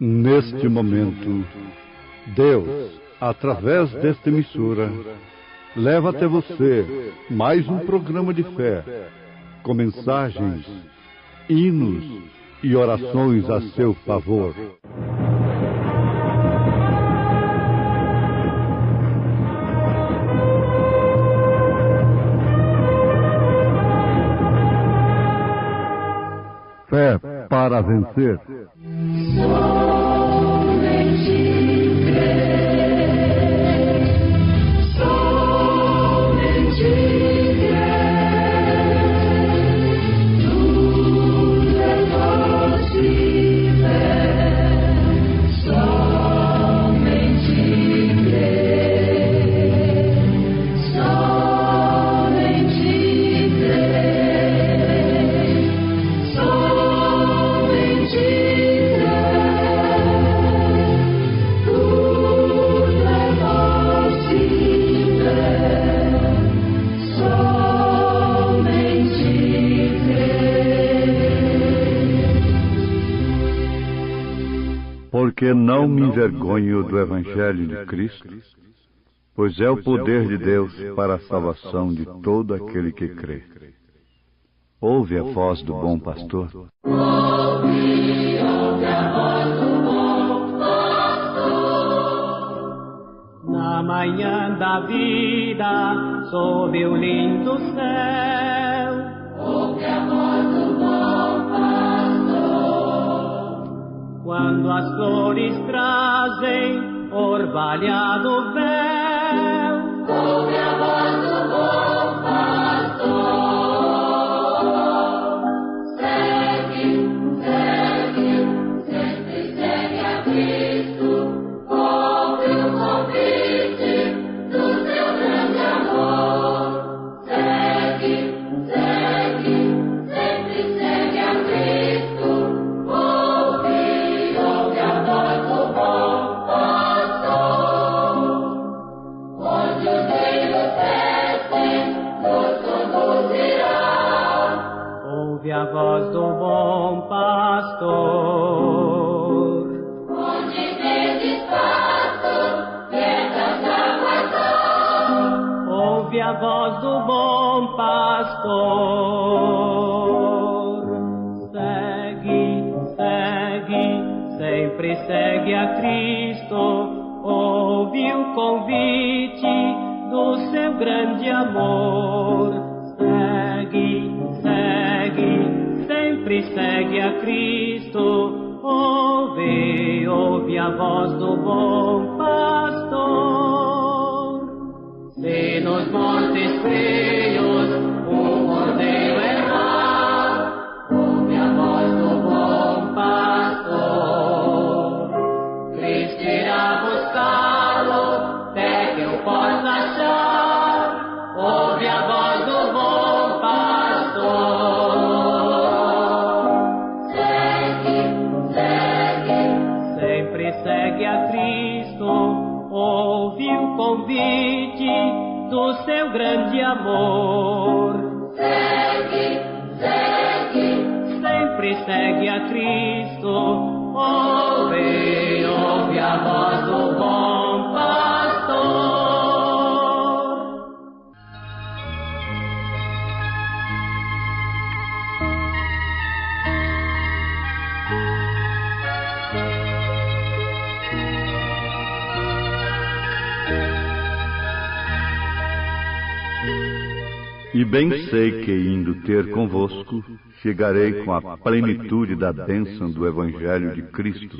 Neste momento, Deus, através desta emissora, leva até você mais um programa de fé, com mensagens, hinos e orações a seu favor. Fé para vencer. Porque não me envergonho do Evangelho de Cristo, pois é o poder de Deus para a salvação de todo aquele que crê. Ouve a voz do bom pastor. Ouve a voz do bom pastor. Na manhã da vida, sob o lindo céu. Ouve a voz do bom pastor. Quando as flores trazem orvalhado véu. Ouve a voz do bom pastor. Segue, segue, sempre segue a Cristo. Ouve o convite do seu grande amor. Segue, segue, sempre segue a Cristo. Ouve a voz do bom pastor. Onde os rios descem, nos conduzirá. Ouve a voz do bom pastor. Onde verdes pastos, verdes águas há. Ouve a voz do bom pastor. Segue, segue, sempre segue a Cristo. Ouve o convite do seu grande amor. Segue, segue, sempre segue a Cristo. Ouve a voz do bom pastor. Se nos montes frios o cordeiro errar, ouve a voz do bom pastor. Cristo irá buscá-lo, até que eu possa achar. Ouve a voz do bom pastor. Segue, segue, sempre segue a Cristo. Ouve o convite do seu grande amor. Segue, segue, sempre segue a Cristo. Ouve a voz do bom pastor. E bem sei que, indo ter convosco, chegarei com a plenitude da bênção do Evangelho de Cristo.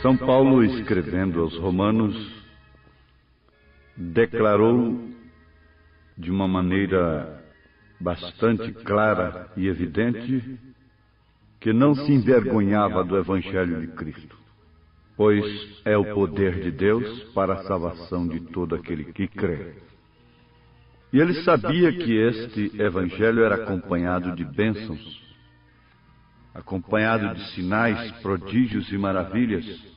São Paulo, escrevendo aos Romanos, declarou de uma maneira bastante clara e evidente que não se envergonhava do Evangelho de Cristo, pois é o poder de Deus para a salvação de todo aquele que crê. E ele sabia que este Evangelho era acompanhado de bênçãos, acompanhado de sinais, prodígios e maravilhas,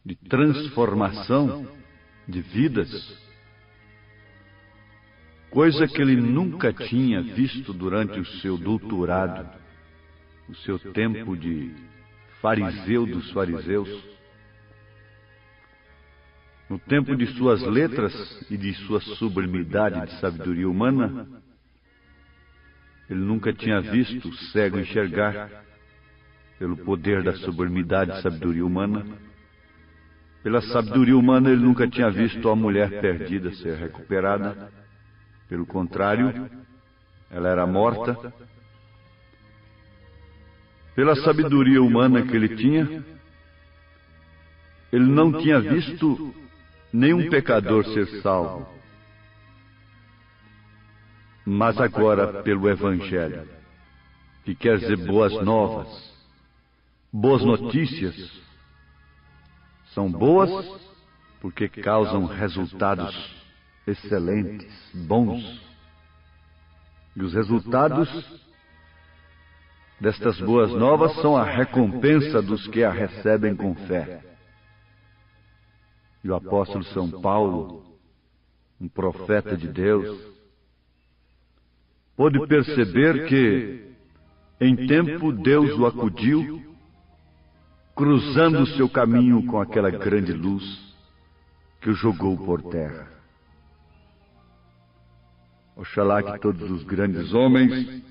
de transformação de vidas, coisa que ele nunca tinha visto durante o seu doutorado, o seu tempo de fariseu dos fariseus, no tempo de suas letras e de sua sublimidade de sabedoria humana. Ele nunca tinha visto o cego enxergar, pelo poder da sublimidade e sabedoria humana. Pela sabedoria humana, ele nunca tinha visto a mulher perdida ser recuperada. Pelo contrário, ela era morta. Pela sabedoria humana que ele tinha, ele não tinha visto nenhum pecador ser salvo. Mas agora, pelo Evangelho, que quer dizer boas novas, boas notícias, são boas porque causam resultados excelentes, bons. E os resultados destas boas novas são a recompensa dos que a recebem com fé. E o apóstolo São Paulo, um profeta de Deus, pôde perceber que, em tempo, Deus o acudiu, cruzando o seu caminho com aquela grande luz que o jogou por terra. Oxalá que todos os grandes homens,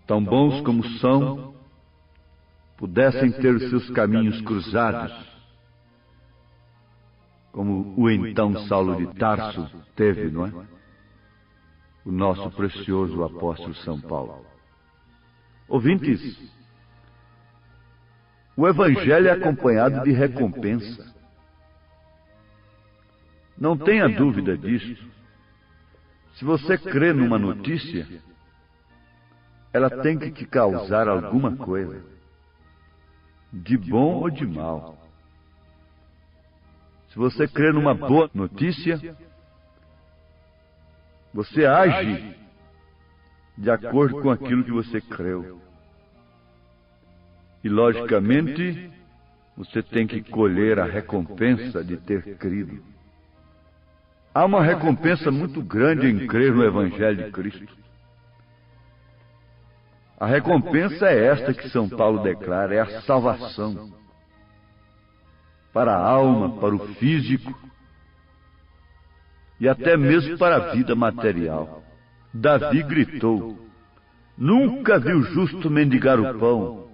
tão bons como são, pudessem ter os seus caminhos cruzados, como o então Saulo de Tarso teve, não é? O nosso precioso apóstolo São Paulo. Ouvintes, o Evangelho é acompanhado de recompensa. Não tenha dúvida disso. Se você crê numa notícia, ela tem que te causar alguma coisa, de bom ou de mal. Se você crê numa boa notícia, você age de acordo com aquilo que você creu. E, logicamente, você tem que colher a recompensa de ter crido. Há uma recompensa muito grande em crer no Evangelho de Cristo. A recompensa é esta que São Paulo declara, é a salvação. Para a alma, para o físico, e até mesmo para a vida material. Davi gritou: nunca vi o justo mendigar o pão,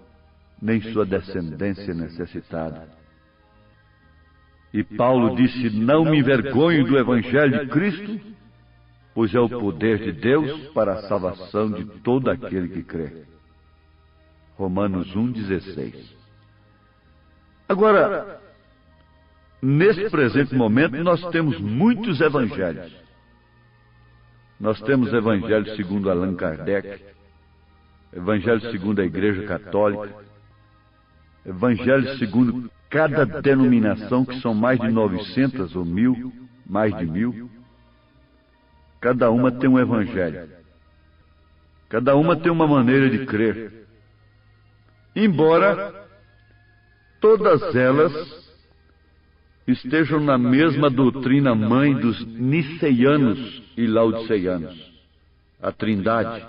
nem sua descendência necessitada. E Paulo disse: não me envergonho do Evangelho de Cristo, pois é o poder de Deus para a salvação de todo aquele que crê. Romanos 1,16. Agora, nesse presente momento, nós temos muitos evangelhos. Nós temos o Evangelho segundo Allan Kardec, Evangelho segundo a Igreja Católica, Evangelho segundo cada denominação, que são mais de 900 ou 1000, mais de 1000. Cada uma tem um Evangelho. Cada uma tem uma maneira de crer. Embora todas elas estejam na mesma doutrina mãe dos niceianos e laodiceanos. A Trindade,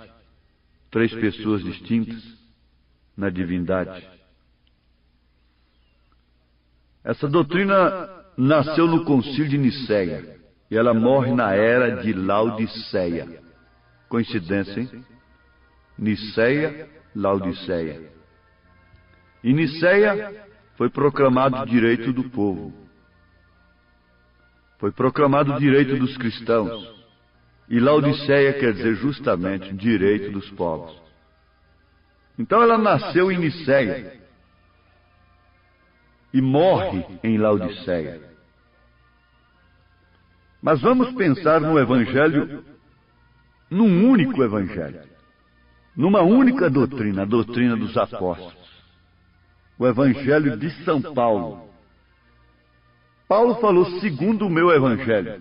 3 pessoas distintas na divindade. Essa doutrina nasceu no Concílio de Niceia e ela morre na era de Laodiceia. Coincidência, hein? Niceia, Laodiceia. Em Niceia foi proclamado o direito do povo. Foi proclamado o direito dos cristãos. E Laodiceia quer dizer justamente o direito dos povos. Então ela nasceu em Niceia. e morre em Laodiceia. Mas vamos pensar no Evangelho, num único Evangelho, numa única doutrina, a doutrina dos apóstolos. O Evangelho de São Paulo. Paulo falou segundo o meu Evangelho.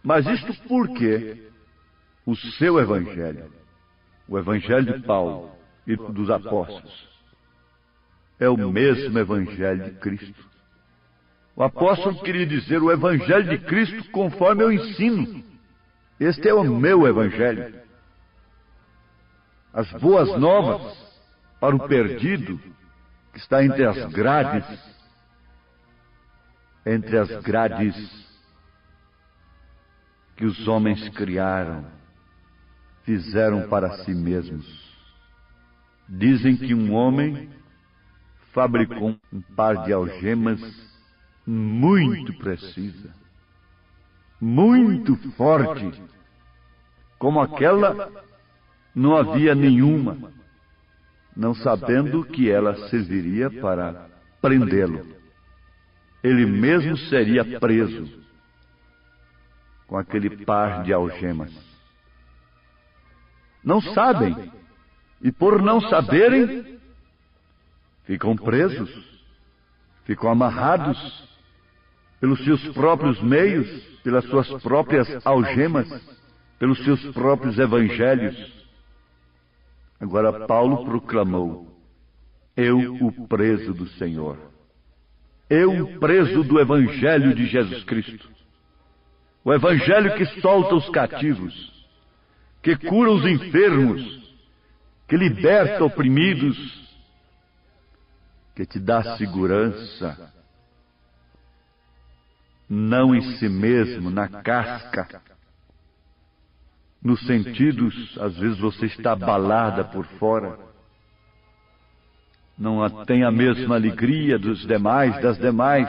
Mas isto por quê? O seu Evangelho, o Evangelho de Paulo e dos apóstolos, é o mesmo Evangelho de Cristo. O apóstolo queria dizer o Evangelho de Cristo conforme eu ensino. Este é o meu Evangelho. As boas novas para o perdido que está entre as grades que os homens criaram, fizeram para si mesmos. Dizem que um homem fabricou um par de algemas muito precisa, muito forte, como aquela não havia nenhuma, não sabendo que ela serviria para prendê-lo. Ele mesmo seria preso com aquele par de algemas. Não sabem, e por não saberem, ficam presos, ficam amarrados pelos seus próprios meios, pelas suas próprias algemas, pelos seus próprios evangelhos. Agora Paulo proclamou: eu, o preso do Senhor, eu, o preso do Evangelho de Jesus Cristo, o Evangelho que solta os cativos, que cura os enfermos, que liberta oprimidos, que te dá segurança, não em si mesmo, na casca, nos sentidos, às vezes você está abalada por fora, não tem a mesma alegria dos demais, das demais,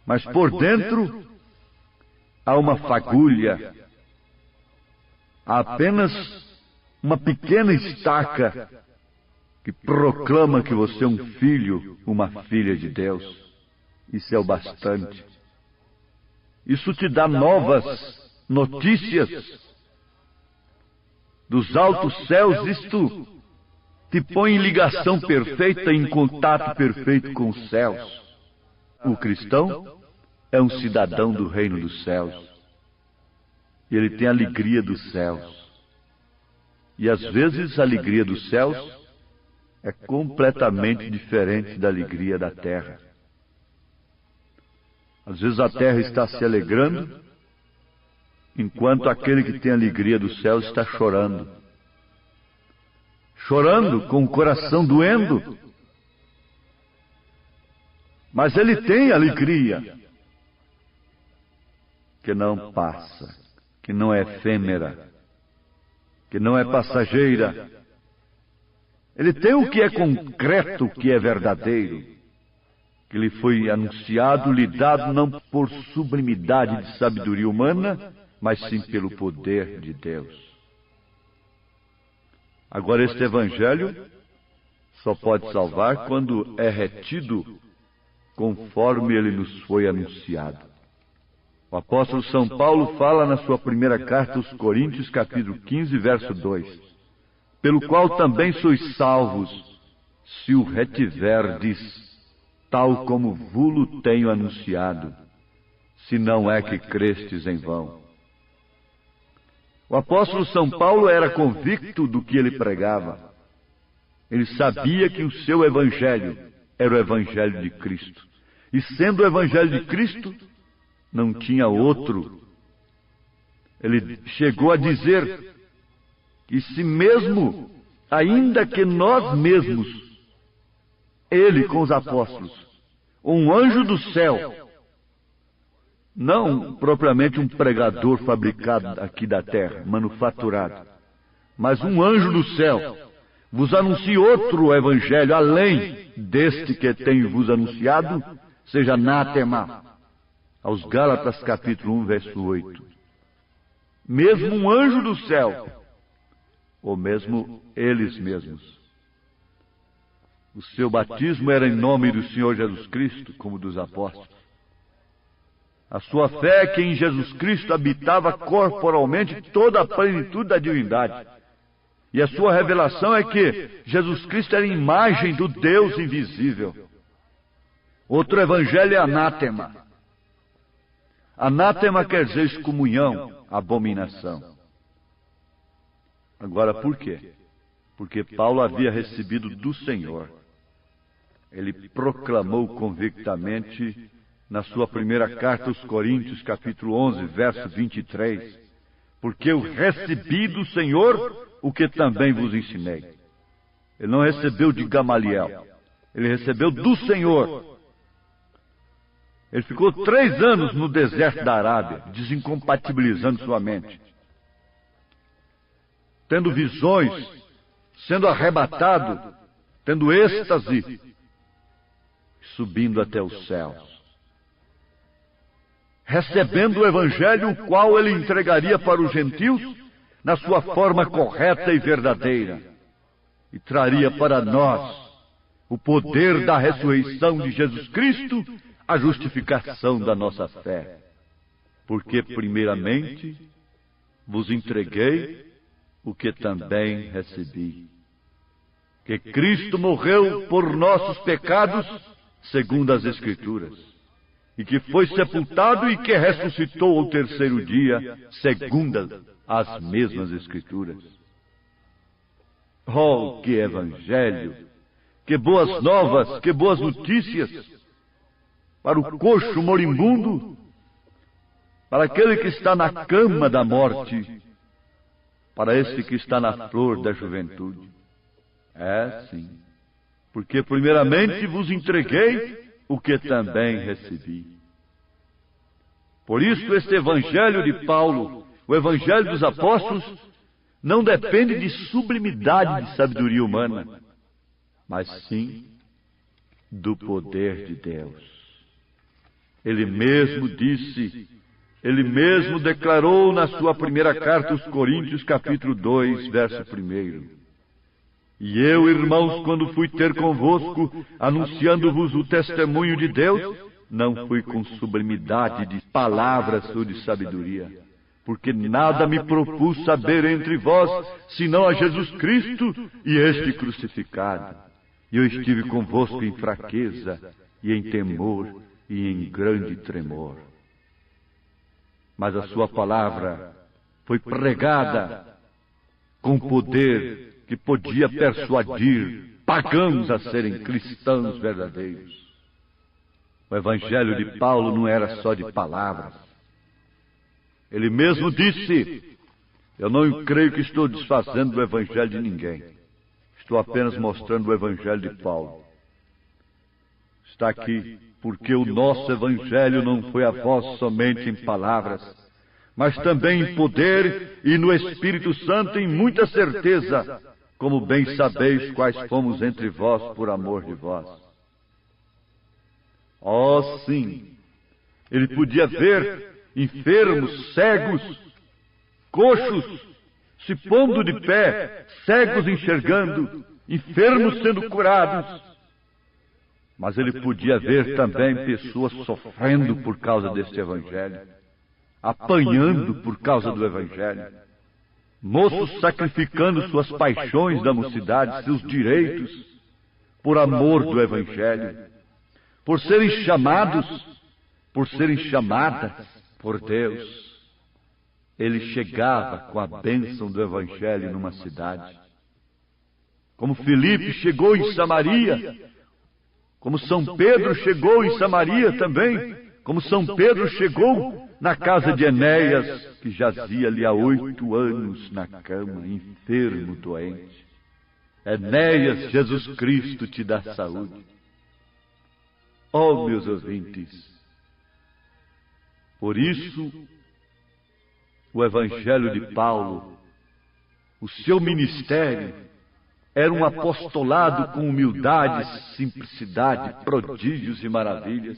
mas por dentro há uma fagulha, há apenas uma pequena estaca que proclama que você é um filho, uma filha de Deus. Isso é o bastante. Isso te dá novas notícias dos altos céus. Isto te põe em ligação perfeita, em contato perfeito com os céus. O cristão é um cidadão do reino dos céus. E ele tem a alegria dos céus. E às vezes a alegria dos céus é completamente diferente da alegria da terra. Às vezes a terra está se alegrando, enquanto aquele que tem a alegria do céu está chorando. Chorando, com o coração doendo. Mas ele tem alegria, que não passa, que não é efêmera, que não é passageira. Ele tem o que é concreto, o que é verdadeiro, que lhe foi anunciado, lhe dado não por sublimidade de sabedoria humana, mas sim pelo poder de Deus. Agora, este Evangelho só pode salvar quando é retido conforme ele nos foi anunciado. O apóstolo São Paulo fala na sua primeira carta aos Coríntios, capítulo 15, verso 2: pelo qual também sois salvos, se o retiverdes, tal como vulo tenho anunciado, se não é que crestes em vão. O apóstolo São Paulo era convicto do que ele pregava. Ele sabia que o seu evangelho era o evangelho de Cristo. E sendo o evangelho de Cristo, não tinha outro. Ele chegou a dizer que se mesmo, ainda que nós mesmos, ele com os apóstolos, um anjo do céu, não propriamente um pregador fabricado aqui da terra, manufaturado, mas um anjo do céu, vos anuncie outro evangelho, além deste que tenho vos anunciado, seja anátema. Aos Gálatas capítulo 1, verso 8. Mesmo um anjo do céu, ou mesmo eles mesmos, O seu batismo era em nome do Senhor Jesus Cristo, como dos apóstolos. A sua fé é que em Jesus Cristo habitava corporalmente toda a plenitude da divindade. E a sua revelação é que Jesus Cristo era a imagem do Deus invisível. Outro evangelho é anátema. Anátema quer dizer excomunhão, abominação. Agora, por quê? Porque Paulo havia recebido do Senhor. Ele proclamou convictamente na sua primeira carta aos Coríntios, capítulo 11, verso 23, porque eu recebi do Senhor o que também vos ensinei. Ele não recebeu de Gamaliel, ele recebeu do Senhor. Ele ficou 3 anos no deserto da Arábia, desincompatibilizando sua mente, tendo visões, sendo arrebatado, tendo êxtase, subindo até os céus, recebendo o Evangelho, o qual ele entregaria para os gentios na sua forma correta e verdadeira, e traria para nós o poder da ressurreição de Jesus Cristo, a justificação da nossa fé. Porque, primeiramente, vos entreguei o que também recebi. Que Cristo morreu por nossos pecados, segundo as Escrituras, e que foi sepultado e que ressuscitou ao 3º dia, segundo as mesmas Escrituras. Oh, que evangelho! Que boas novas, que boas notícias! Para o coxo moribundo, para aquele que está na cama da morte, para esse que está na flor da juventude. É, sim, porque primeiramente vos entreguei o que também recebi. Por isso, este evangelho de Paulo, o evangelho dos apóstolos, não depende de sublimidade de sabedoria humana, mas sim do poder de Deus. Ele mesmo disse, ele mesmo declarou na sua primeira carta aos Coríntios, capítulo 2, verso 1. E eu, irmãos, quando fui ter convosco, anunciando-vos o testemunho de Deus, não fui com sublimidade de palavras ou de sabedoria, porque nada me propus saber entre vós, senão a Jesus Cristo e este crucificado. E eu estive convosco em fraqueza e em temor e em grande tremor. Mas a sua palavra foi pregada com poder que podia persuadir pagãos a serem cristãos verdadeiros. O evangelho de Paulo não era só de palavras. Ele mesmo disse, eu não creio que estou desfazendo o evangelho de ninguém. Estou apenas mostrando o evangelho de Paulo. Está aqui, porque o nosso evangelho não foi a vós somente em palavras, mas também em poder e no Espírito Santo em muita certeza, como bem sabeis quais fomos entre vós por amor de vós. Oh, sim! Ele podia ver enfermos, cegos, coxos, se pondo de pé, cegos enxergando, enfermos sendo curados. Mas ele podia ver também pessoas sofrendo por causa deste evangelho, apanhando por causa do evangelho, moços sacrificando suas paixões da mocidade, seus direitos, por amor do evangelho, por serem chamados, por serem chamadas por Deus. Ele chegava com a bênção do evangelho numa cidade, como Filipe chegou em Samaria, como São Pedro chegou em Samaria também, como São Pedro chegou na casa de Enéas, que jazia ali há 8 anos na cama, enfermo, doente. Enéas, Jesus Cristo te dá saúde. Oh, meus ouvintes, por isso, o Evangelho de Paulo, o seu ministério, era um apostolado com humildade, simplicidade, prodígios e maravilhas.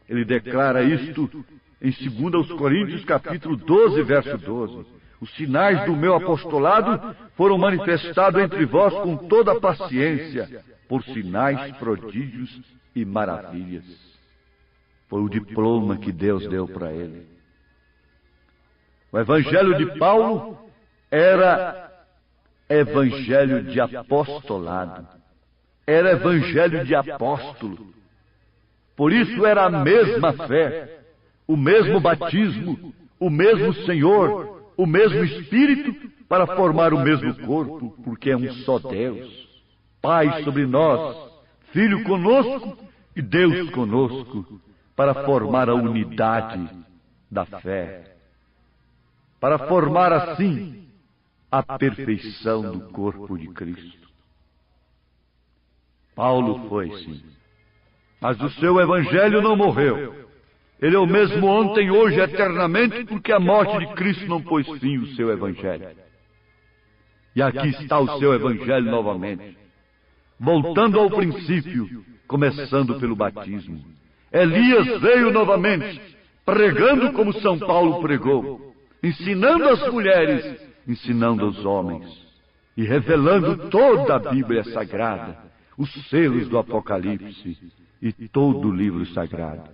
Ele declara isto em 2 Coríntios, capítulo 12, verso 12. Os sinais do meu apostolado foram manifestados entre vós com toda a paciência, por sinais, prodígios e maravilhas. Foi o diploma que Deus deu para ele. O evangelho de Paulo era evangelho de apostolado. Era evangelho de apóstolo. Por isso era a mesma fé, o mesmo batismo, o mesmo Senhor, o mesmo Espírito, para formar o mesmo corpo, porque é um só Deus. Pai sobre nós, Filho conosco e Deus conosco, para formar a unidade da fé. Para formar assim a perfeição do corpo de Cristo. Paulo foi, sim. Mas o seu evangelho não morreu. Ele é o mesmo ontem, hoje, eternamente, porque a morte de Cristo não pôs fim ao seu evangelho. E aqui está o seu evangelho novamente. Voltando ao princípio, começando pelo batismo. Elias veio novamente, pregando como São Paulo pregou, ensinando as mulheres, ensinando os homens, e revelando toda a Bíblia Sagrada, os selos do Apocalipse e todo o livro sagrado.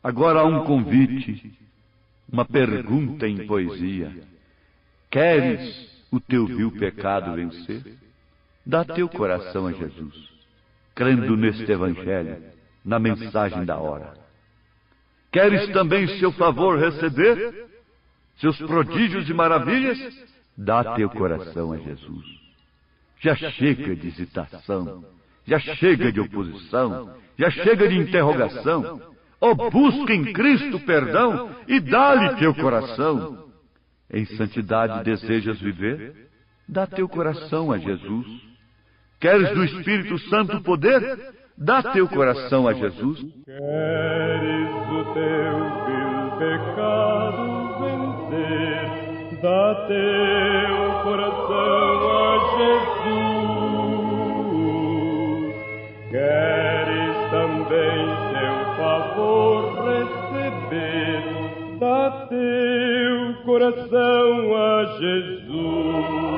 Agora há um convite, uma pergunta em poesia. Queres o teu vil pecado vencer? Dá teu coração a Jesus, crendo neste Evangelho, na mensagem da hora. Queres também seu favor receber? Seus prodígios e maravilhas? Dá teu coração a Jesus. Já chega de hesitação, já chega de oposição, já chega de interrogação. Busca em Cristo perdão e dá-lhe teu coração. Em santidade desejas viver? Dá teu coração a Jesus. Queres do Espírito Santo poder? Dá teu coração a Jesus. Queres o teu vil pecado vencer? Dá teu coração a Jesus. Queres também seu favor receber? Dá teu coração a Jesus.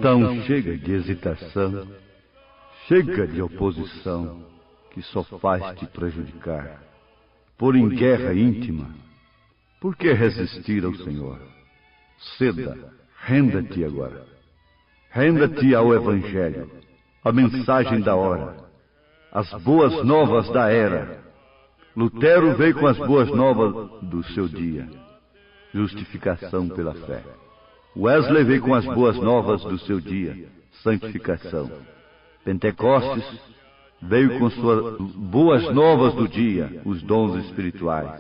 Então chega de hesitação, chega de oposição, que só faz te prejudicar. Por em guerra íntima, por que resistir ao Senhor? Ceda, renda-te agora. Renda-te ao Evangelho, a mensagem da hora, as boas novas da era. Lutero veio com as boas novas do seu dia, justificação pela fé. Wesley veio com as boas novas do seu dia, santificação. Pentecostes veio com suas boas novas do dia, os dons espirituais.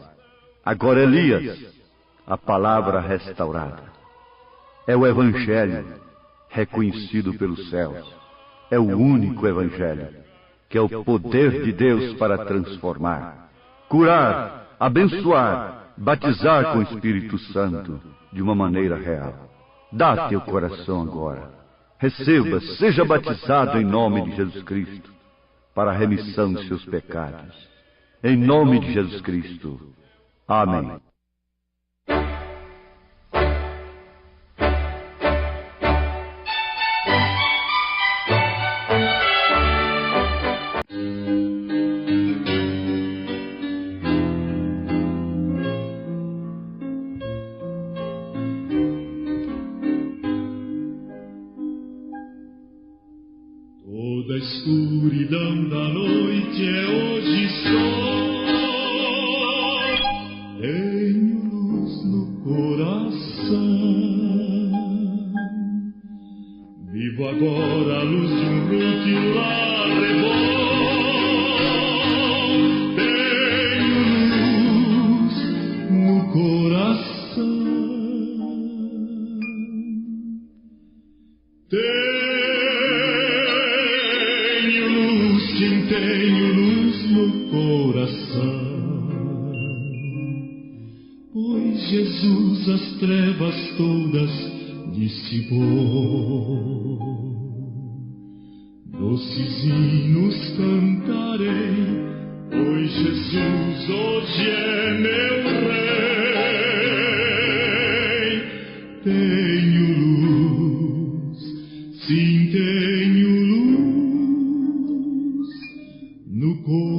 Agora Elias, a palavra restaurada. É o Evangelho reconhecido pelos céus. É o único Evangelho, que é o poder de Deus para transformar, curar, abençoar, batizar com o Espírito Santo de uma maneira real. Dá teu coração agora. Receba, seja batizado em nome de Jesus Cristo, para a remissão de seus pecados. Em nome de Jesus Cristo. Amém. hoje só. Tenho luz no coração. Vivo agora a luz de um rio que lá levou. Tenho luz no coração. Tenho luz, sim, tenho luz no coração. Pois Jesus as trevas todas dissipou. Doces hinos cantarei, pois Jesus hoje é meu Rei. Tenho luz, sim, tenho luz no coração.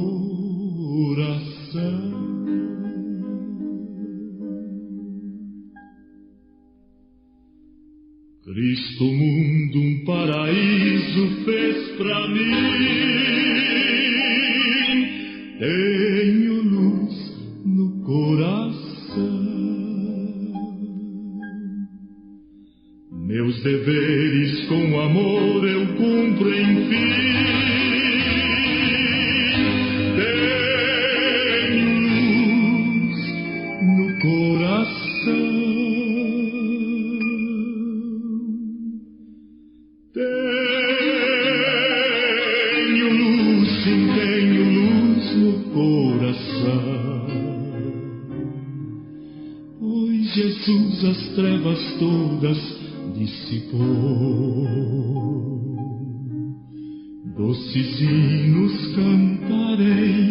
Cristo mundo um paraíso fez pra mim. Tenho luz no coração. Meus deveres com amor eu cumpro enfim. Tenho luz no coração. Tenho luz, sim, tenho luz no coração. Pois Jesus as trevas todas dissipou. Doces hinos cantarei,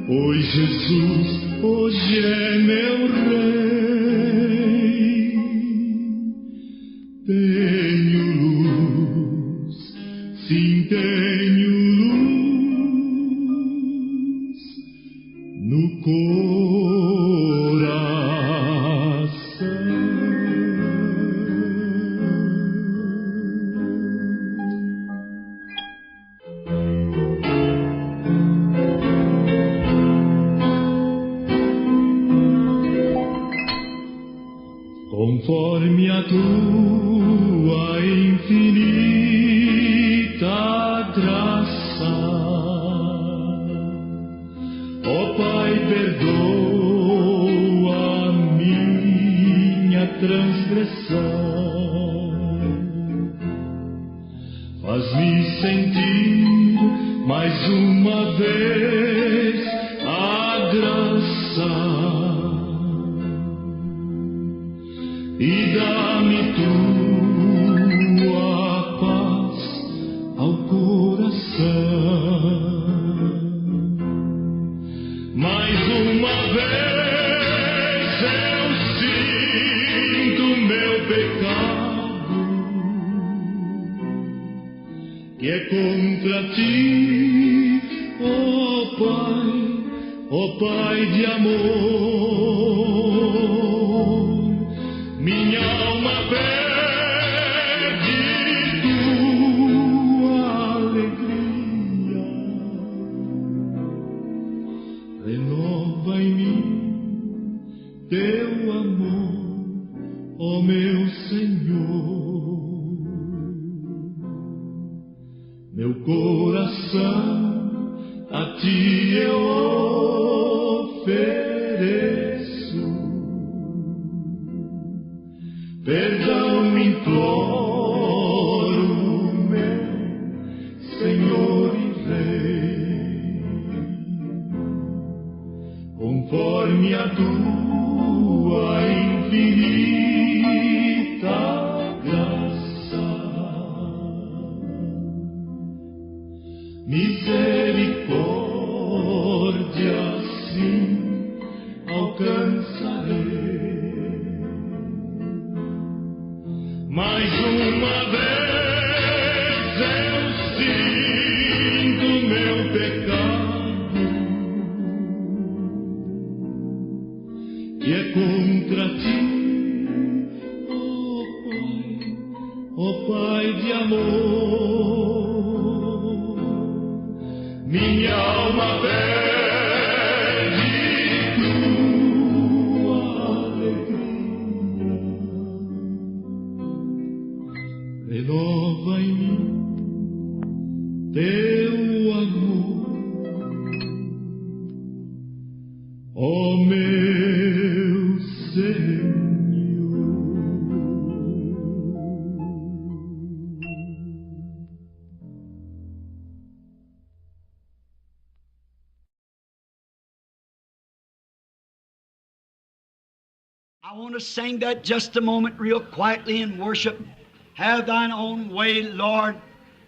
pois Jesus hoje é meu Rei. Tenho luz, sim, tenho luz no coração. Conforme a tua infinita graça, ó Pai, perdoa a minha transgressão. Faz-me sentir mais uma vez a graça. E dá-me tua paz ao coração. Mais uma vez eu sinto meu pecado, que é contra ti, ó Pai de amor. Minha alma pede tua alegria. Renova em mim teu amor, ó meu Senhor. Meu coração a ti eu ofereço. Perdão imploro, meu Senhor e Rei. Conforme a tua infinita graça, misericórdia sim alcançarei. Mais uma vez eu sinto meu pecado, que é contra ti, ó Pai de amor. Minha alma ó meu Senhor. I want to sing that just a moment real quietly in worship. Have thine own way, Lord.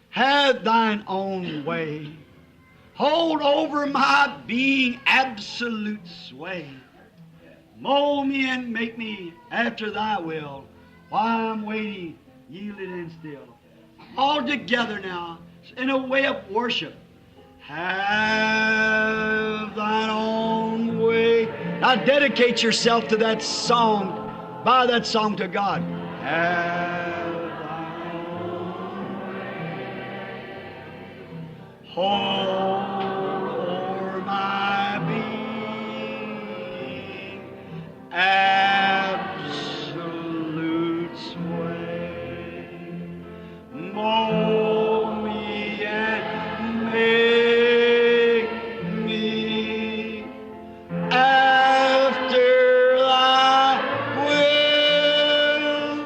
Have thine own way. Hold over my being absolute sway. Mold me and make me after thy will. While I'm waiting, yielded and still. All together now, in a way of worship. Have thine own way. Now dedicate yourself to that song, by that song to God. Have thine own way. Hold o'er my being, absolute sway. Mold me and make me after thy will.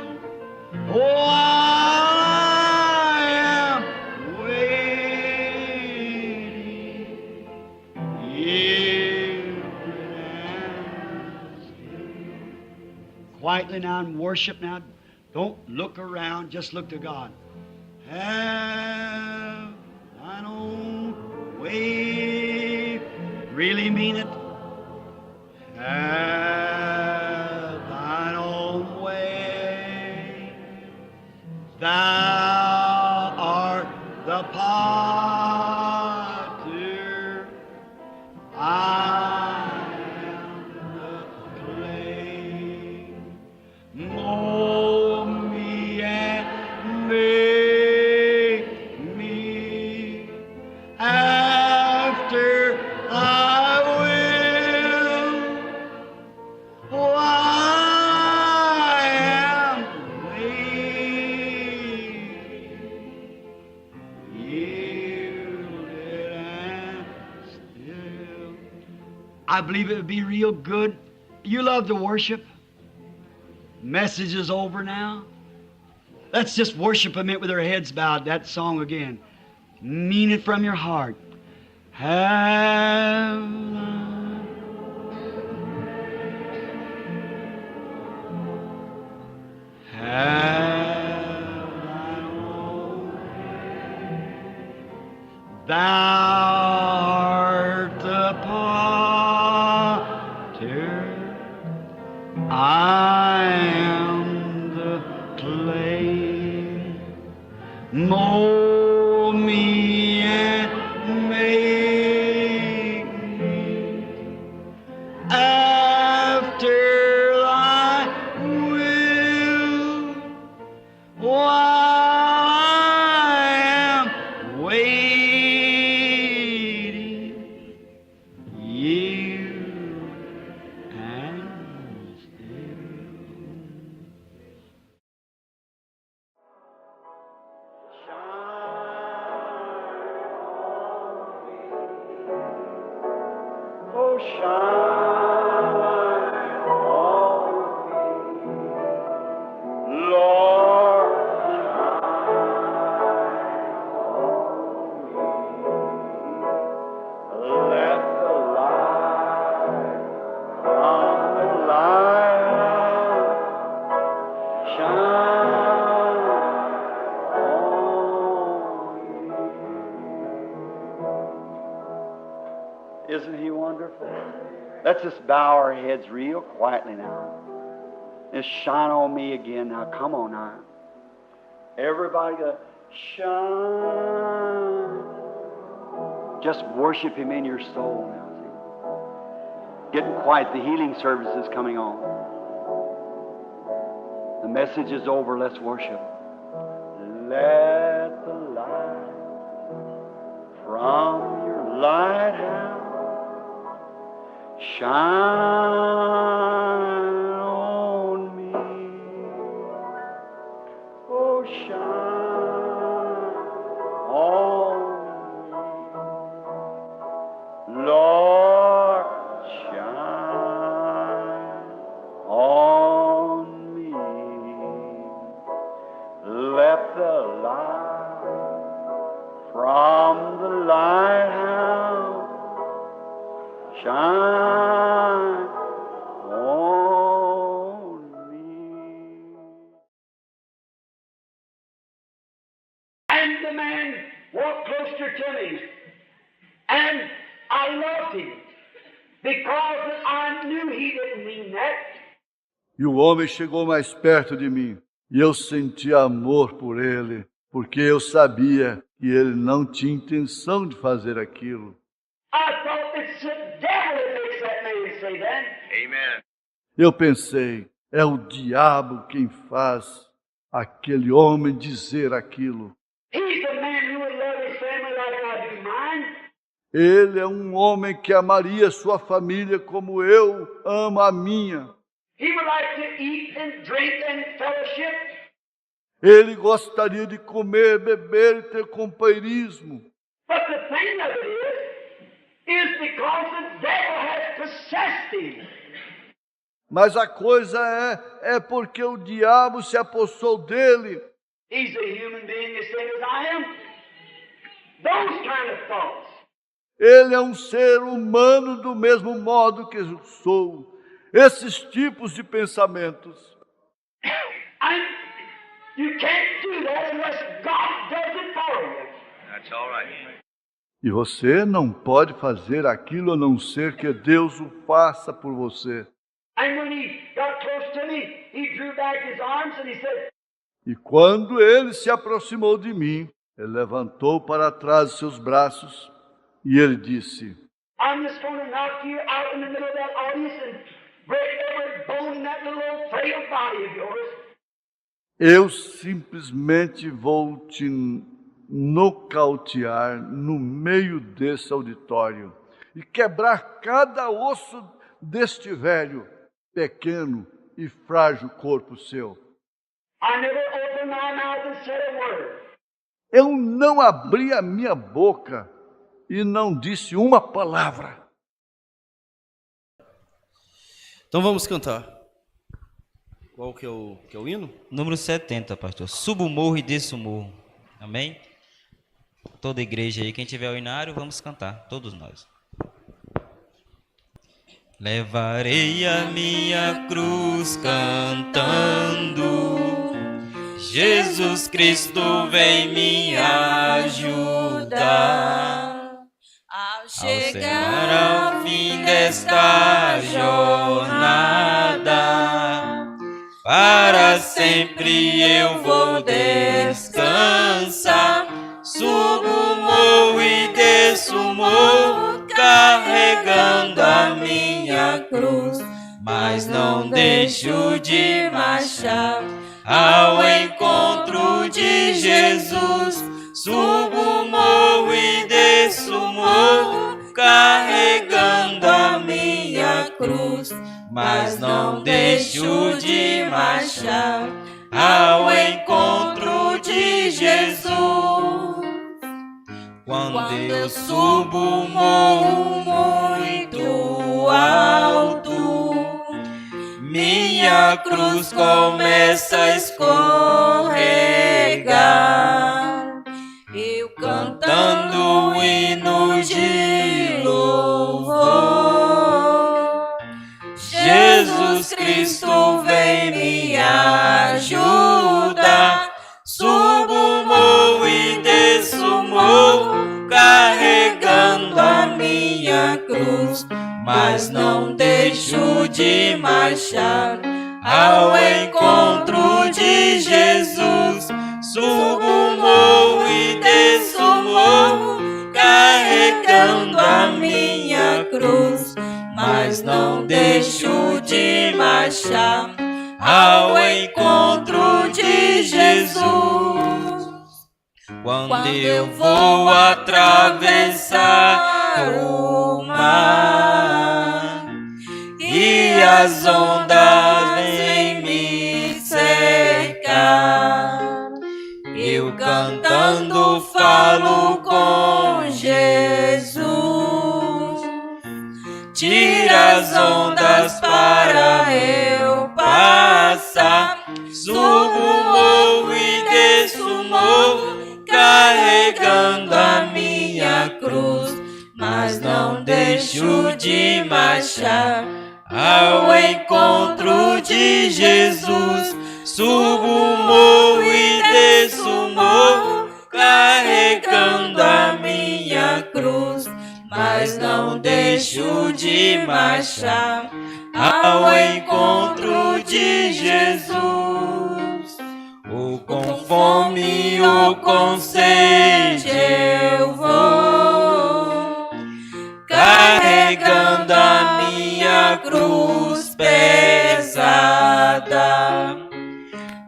While I am waiting, yielded and still. Quietly now in worship now. Don't look around, just look to God. Have thine own way. Really mean it. Have thine own way. Thou art the potter. I am the clay. Mold me and make me after thy will. Oh, I am waiting, yielded and still. I believe it would be real good. You love to worship. Message is over now. Let's just worship a minute with our heads bowed. That song again. Mean it from your heart. Have thine own way. Thou art the potter. I am the clay. Mold me and make me after thy will. While I am waiting, yielded and oh, shine on me, Lord, shine on me. Let the light from the light shine on me. Isn't He wonderful? Let's just bow our heads real quietly now. Just shine on me again now. Come on now. Everybody go, shine. Just worship Him in your soul now. See? Getting quiet. The healing service is coming on. The message is over. Let's worship. Let the light from your lighthouse shine on me. Oh, shine on me. Lord, shine. shine on me. And the man walked closer to me, and I loved him because I knew he didn't mean that. E o homem chegou mais perto de mim, e eu senti amor por ele, porque eu sabia que ele não tinha intenção de fazer aquilo. I thought it's the devil that makes that man say that. Amen. Eu pensei, é o diabo quem faz aquele homem dizer aquilo. He's a man who would love his family like I do mine. Ele é um homem que amaria sua família como eu amo a minha. He would like to eat and drink and fellowship. Ele gostaria de comer, beber e ter companheirismo. But the thing of it is because the devil has possessed him. Mas a coisa é porque o diabo se apossou dele. He's a human being the same as I am. Those kind of thoughts. Ele é um ser humano do mesmo modo que eu sou. Esses tipos de pensamentos. And you can't do that unless God does it for you. That's all right. E você não pode fazer aquilo a não ser que Deus o faça por você. And when he got close to me, he drew back his arms and he said, E quando ele se aproximou de mim, ele levantou para trás seus braços e ele disse: I'm just going to knock you out in the middle of that audience and break every bone in that little old frail body of yours. Eu simplesmente vou te nocautear no meio desse auditório e quebrar cada osso deste velho, pequeno e frágil corpo seu. I never opened my mouth and said a word. Eu não abri a minha boca e não disse uma palavra. Então vamos cantar. Qual que é o hino? Número 70, pastor. Subo o morro e desço o morro. Amém? Toda igreja aí, quem tiver o hinário, vamos cantar, todos nós. Levarei a minha cruz cantando, Jesus Cristo vem me ajudar. Ao chegar ao fim desta jornada, para sempre eu vou descansar. Subo o morro e desço o morro, carregando a minha cruz, mas não deixo de marchar ao encontro de Jesus. Subo o morro e desço o morro, carregando a minha cruz, mas não deixo de marchar ao encontro de Jesus. Quando eu subo o morro muito alto, minha cruz começa a escorregar. Eu cantando o hino de louvor, Jesus Cristo vem me ajudar. Subo o morro e desço o morro, carregando a minha cruz, mas não deixo de marchar ao encontro de Jesus. Subo o morro e desço o morro, carregando a minha cruz, mas não deixo de marchar ao encontro de Jesus. Quando eu vou atravessar o mar e as ondas vêm me cercar, eu cantando falo com Jesus. Tira as ondas para eu passar. Subo o morro e desço o morro, carregando a minha cruz, mas não deixo de marchar ao encontro de Jesus. Subo o morro e desço o morro, carregando a minha cruz, mas não deixo de marchar ao encontro de Jesus. Ou com fome ou com sede eu vou, carregando a minha cruz pesada,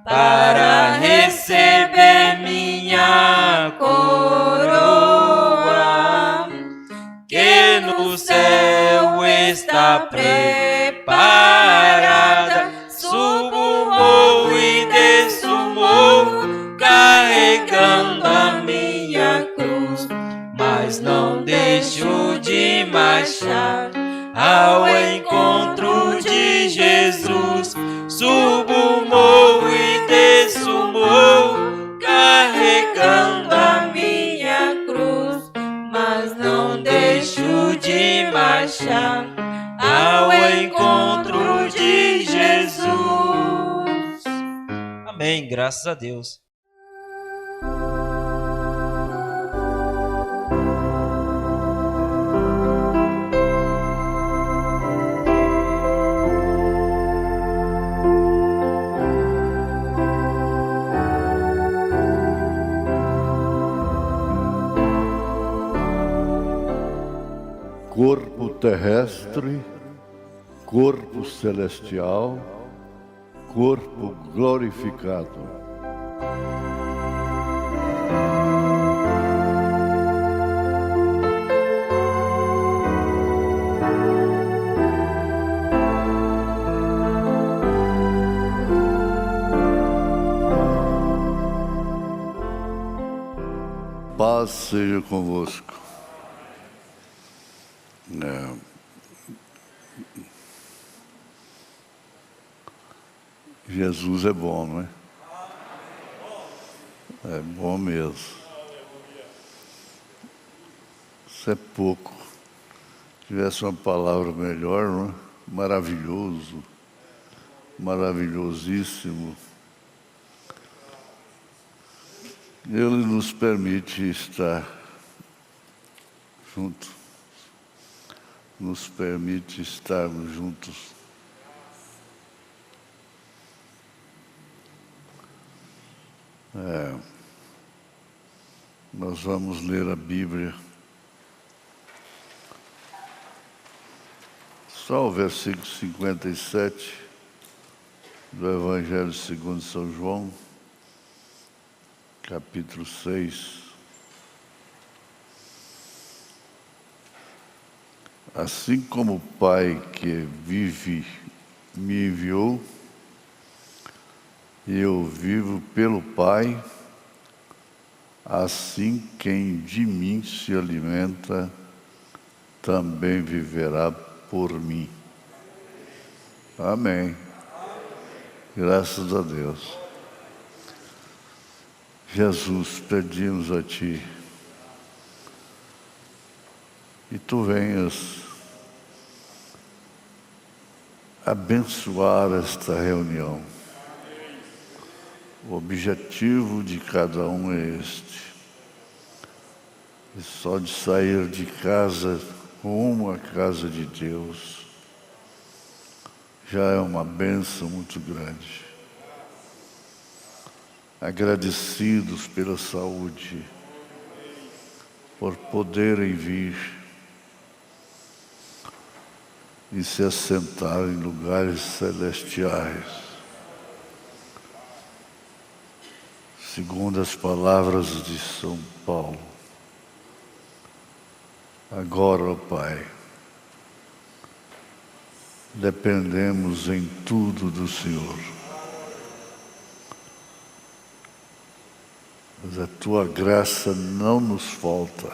para receber minha coroa, que no céu está preparada. Subo o morro e desço o morro, carregando a minha cruz, mas não deixo de marchar ao encontro de Jesus. Subo o morro e desço o morro, carregando a minha cruz, mas não deixo de marchar ao encontro de Jesus. Amém, graças a Deus. Corpo terrestre, corpo celestial, corpo glorificado. Paz seja convosco. Jesus é bom, não é? É bom mesmo. Isso é pouco. Se tivesse uma palavra melhor, não é? Maravilhoso, maravilhosíssimo. Ele nos permite estar juntos. Nos permite estarmos juntos. Nós vamos ler a Bíblia. Só o versículo 57 do Evangelho segundo São João, capítulo 6. Assim como o Pai que vive me enviou, e eu vivo pelo Pai, assim quem de mim se alimenta também viverá por mim. Amém. Graças a Deus. Jesus, pedimos a Ti, e Tu venhas abençoar esta reunião. O objetivo de cada um é este. E só de sair de casa rumo à casa de Deus já é uma bênção muito grande. Agradecidos pela saúde, por poderem vir e se assentar em lugares celestiais. Segundo as palavras de São Paulo, agora, ó Pai, dependemos em tudo do Senhor. Mas a Tua graça não nos falta.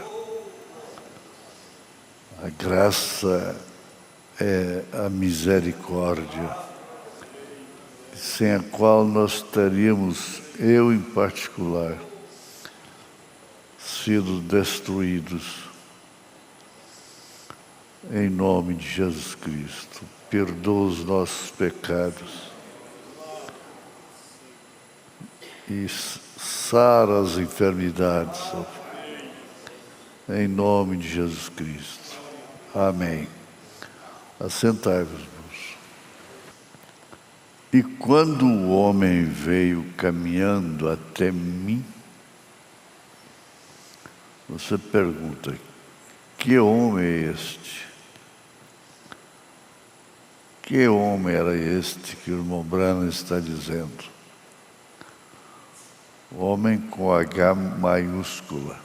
A graça é a misericórdia, sem a qual nós teríamos, eu em particular, sido destruídos. em nome de Jesus Cristo. Perdoa os nossos pecados e sara as enfermidades, ó Pai, em nome de Jesus Cristo. Amém. Assentai-vos. E quando o homem veio caminhando até mim, você pergunta, que homem é este? Que homem era este que o irmão Branham está dizendo? Homem com H maiúscula.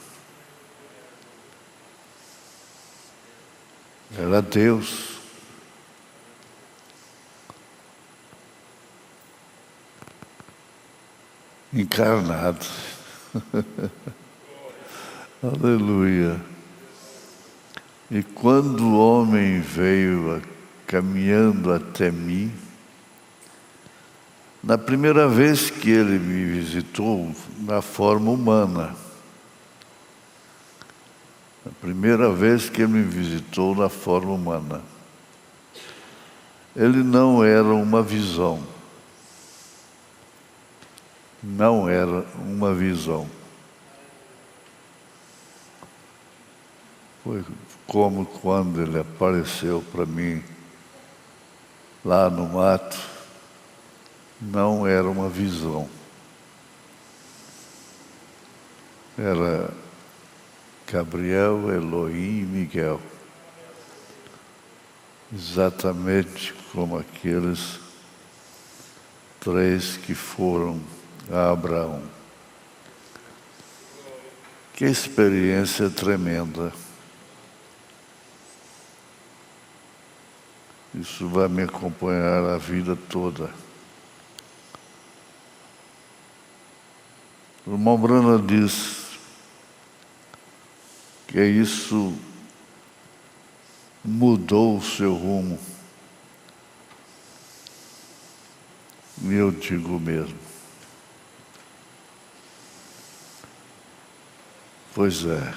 Era Deus. Encarnado. Aleluia. E quando o homem veio caminhando até mim, na primeira vez que ele me visitou na forma humana, a primeira vez que ele me visitou na forma humana, ele não era uma visão. Não era uma visão. Foi como quando ele apareceu para mim lá no mato. Não era uma visão. Era Gabriel, Elohim e Miguel. Exatamente como aqueles três que foram a Abraão. Que experiência tremenda. Isso vai me acompanhar a vida toda. O irmão Branham diz que isso mudou o seu rumo. E eu digo mesmo. Pois é.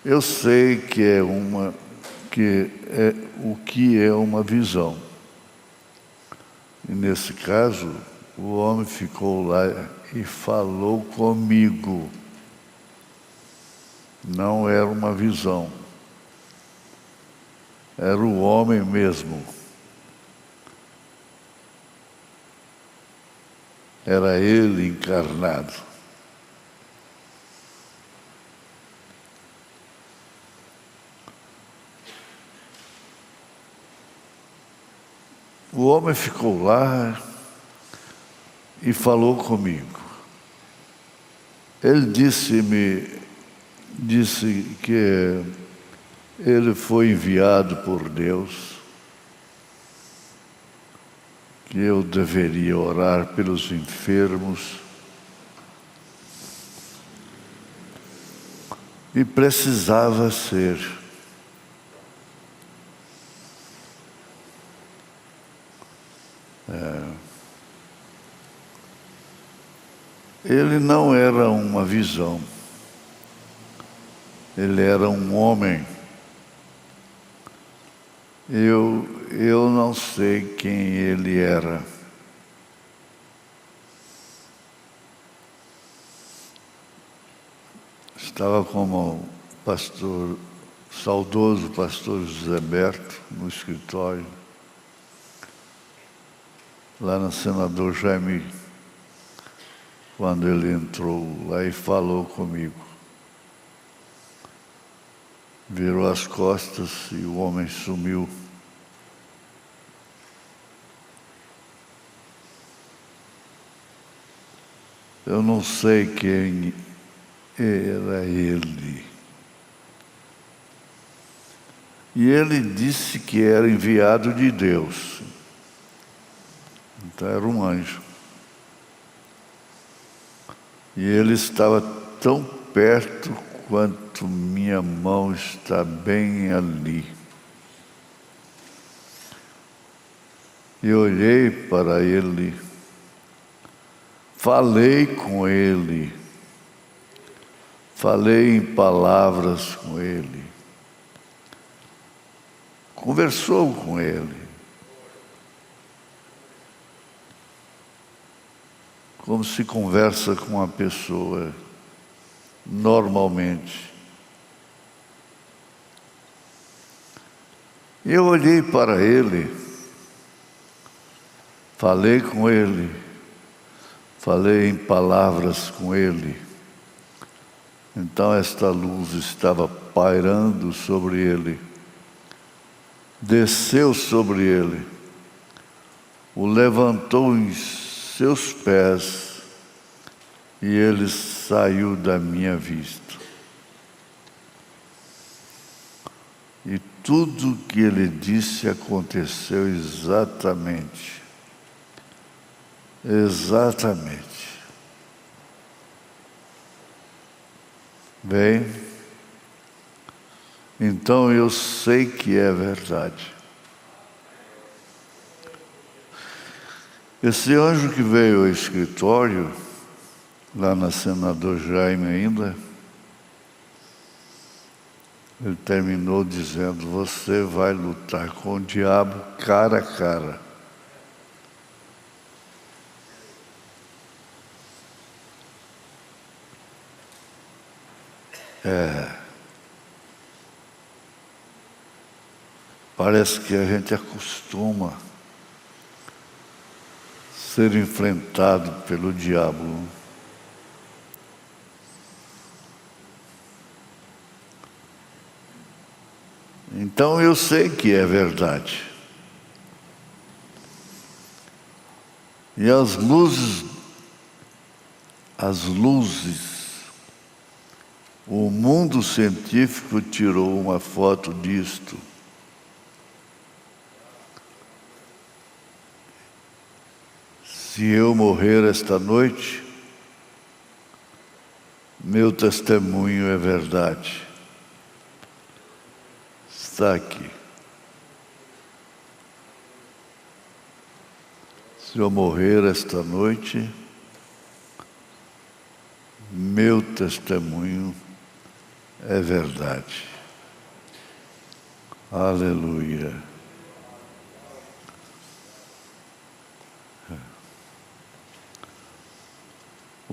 Eu sei que é o que é uma visão. E nesse caso, o homem ficou lá e falou comigo. Não era uma visão. Era o homem mesmo. Era ele encarnado. O homem ficou lá e falou comigo. Ele disse que ele foi enviado por Deus, que eu deveria orar pelos enfermos e precisava ser. Ele não era uma visão, ele era um homem. Eu não sei quem ele era. Estava como saudoso pastor José Berto, no escritório, lá no senador Jaime, quando ele entrou lá e falou comigo. Virou as costas e o homem sumiu. Eu não sei quem era ele. E ele disse que era enviado de Deus. Então era um anjo. E ele estava tão perto quanto minha mão está bem ali. E olhei para ele, falei com ele, falei em palavras com ele, conversou com ele, como se conversa com uma pessoa normalmente. Eu olhei para ele, falei com ele, falei em palavras com ele. Então esta luz estava pairando sobre ele, desceu sobre ele, o levantou em seus pés e ele saiu da minha vista. E tudo que ele disse aconteceu exatamente. Exatamente. Bem, então eu sei que é verdade. Esse anjo que veio ao escritório, lá na Senador Jaime ainda, ele terminou dizendo: você vai lutar com o diabo cara a cara. Parece que a gente acostuma ser enfrentado pelo diabo. Então eu sei que é verdade. E as luzes, o mundo científico tirou uma foto disto. Se eu morrer esta noite, meu testemunho é verdade. Está aqui. Se eu morrer esta noite, meu testemunho é verdade. Aleluia.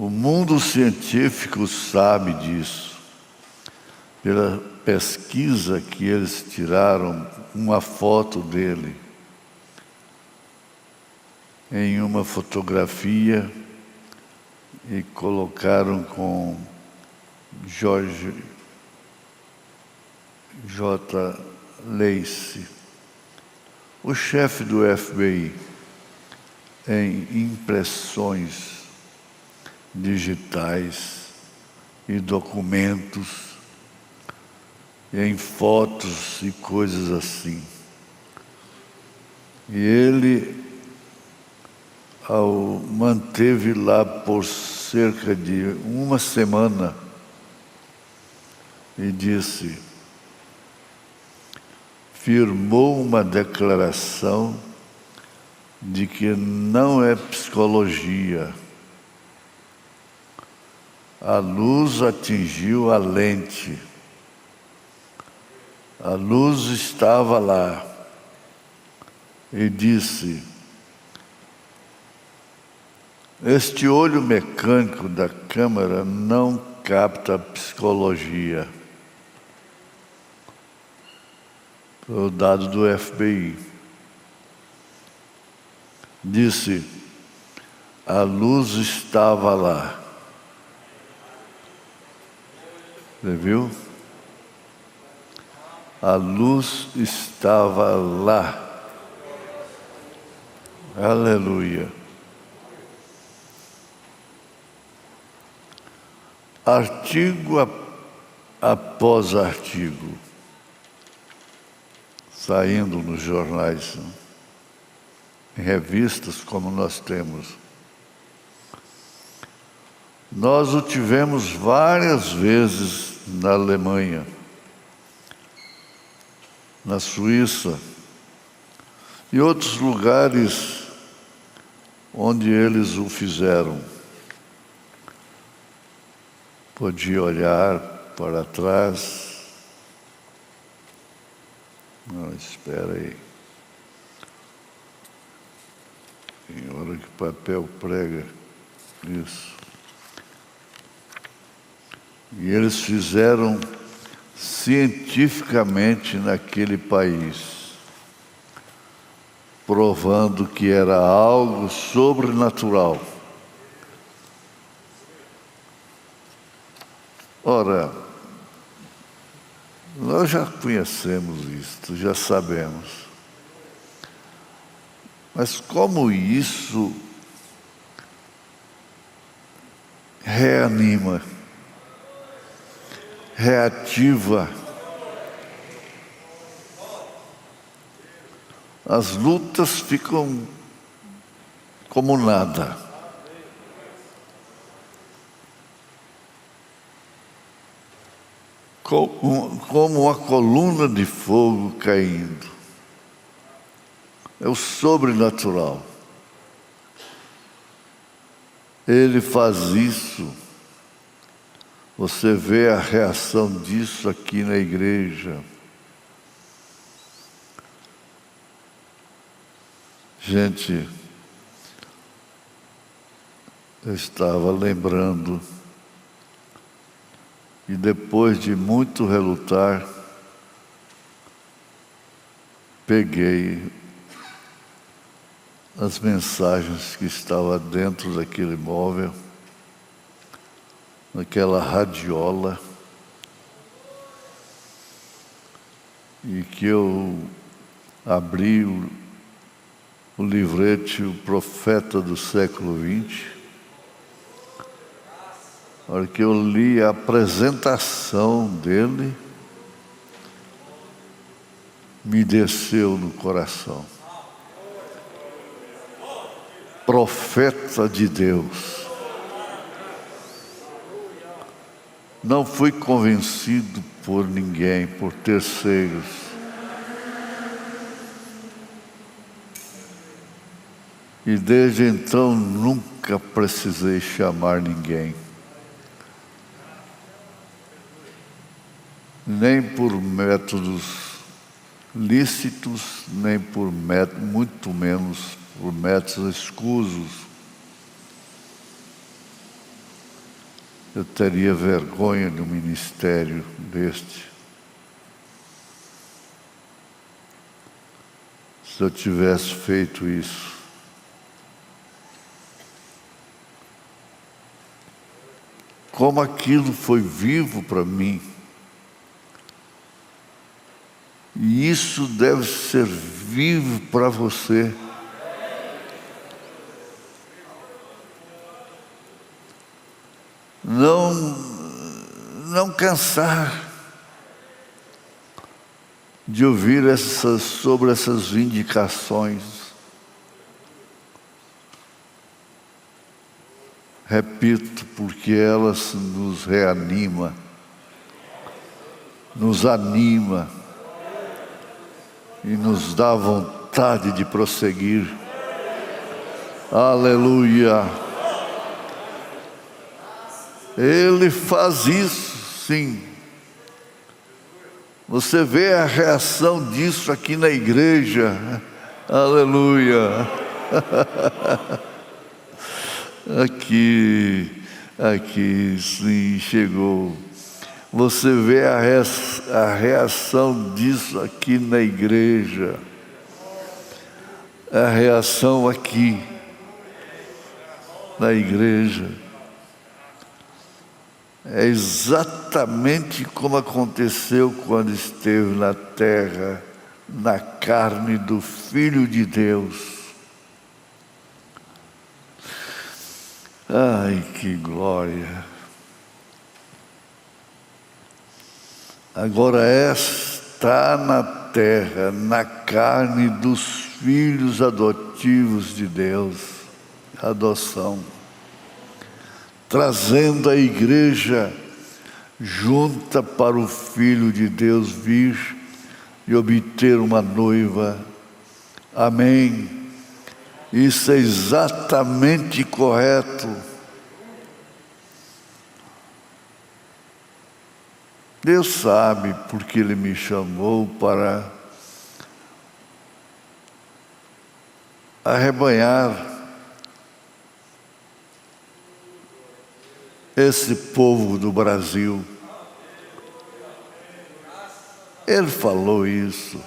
O mundo científico sabe disso. Pela pesquisa que eles tiraram uma foto dele em uma fotografia e colocaram com George J. Lacey, o chefe do FBI, em impressões digitais e documentos, e em fotos e coisas assim. E ele manteve lá por cerca de uma semana e disse, firmou uma declaração de que não é psicologia. A luz atingiu a lente. A luz estava lá e disse, este olho mecânico da câmera não capta a psicologia. Foi o dado do FBI. Disse, a luz estava lá. Você viu? A luz estava lá. Aleluia. Artigo após artigo, saindo nos jornais, em revistas como nós temos. Nós o tivemos várias vezes na Alemanha, na Suíça e outros lugares onde eles o fizeram. Podia olhar para trás. Não, espera aí. Tem hora que o papel prega isso. E eles fizeram cientificamente naquele país, provando que era algo sobrenatural. Ora, nós já conhecemos isto, já sabemos. Mas como isso reanima, reativa as lutas, ficam como nada. Como uma coluna de fogo caindo. É o sobrenatural. Ele faz isso. Você vê a reação disso aqui na igreja. Gente, eu estava lembrando, e depois de muito relutar, peguei as mensagens que estavam dentro daquele móvel, naquela radiola, e que eu abri o livrete, o profeta do século XX. A hora que eu li a apresentação dele, me desceu no coração. Profeta de Deus. Não fui convencido por ninguém, por terceiros. E desde então nunca precisei chamar ninguém. Nem por métodos lícitos, nem por muito menos por métodos escusos. Eu teria vergonha de um ministério deste. Se eu tivesse feito isso. Como aquilo foi vivo para mim. E isso deve ser vivo para você. Não cansar de ouvir sobre essas vindicações. Repito, porque elas nos reanima, nos anima e nos dá vontade de prosseguir. Aleluia! Ele faz isso, sim. Você vê a reação disso aqui na igreja. Aleluia! Aqui sim, chegou. Você vê a reação disso aqui na igreja. A reação aqui na igreja. É exatamente como aconteceu quando esteve na terra, na carne do Filho de Deus. Ai, que glória! Agora está na terra, na carne dos filhos adotivos de Deus, adoção, trazendo a igreja junta para o Filho de Deus vir e obter uma noiva. Amém. Isso é exatamente correto. Deus sabe porque Ele me chamou para arrebanhar esse povo do Brasil. Ele falou isso.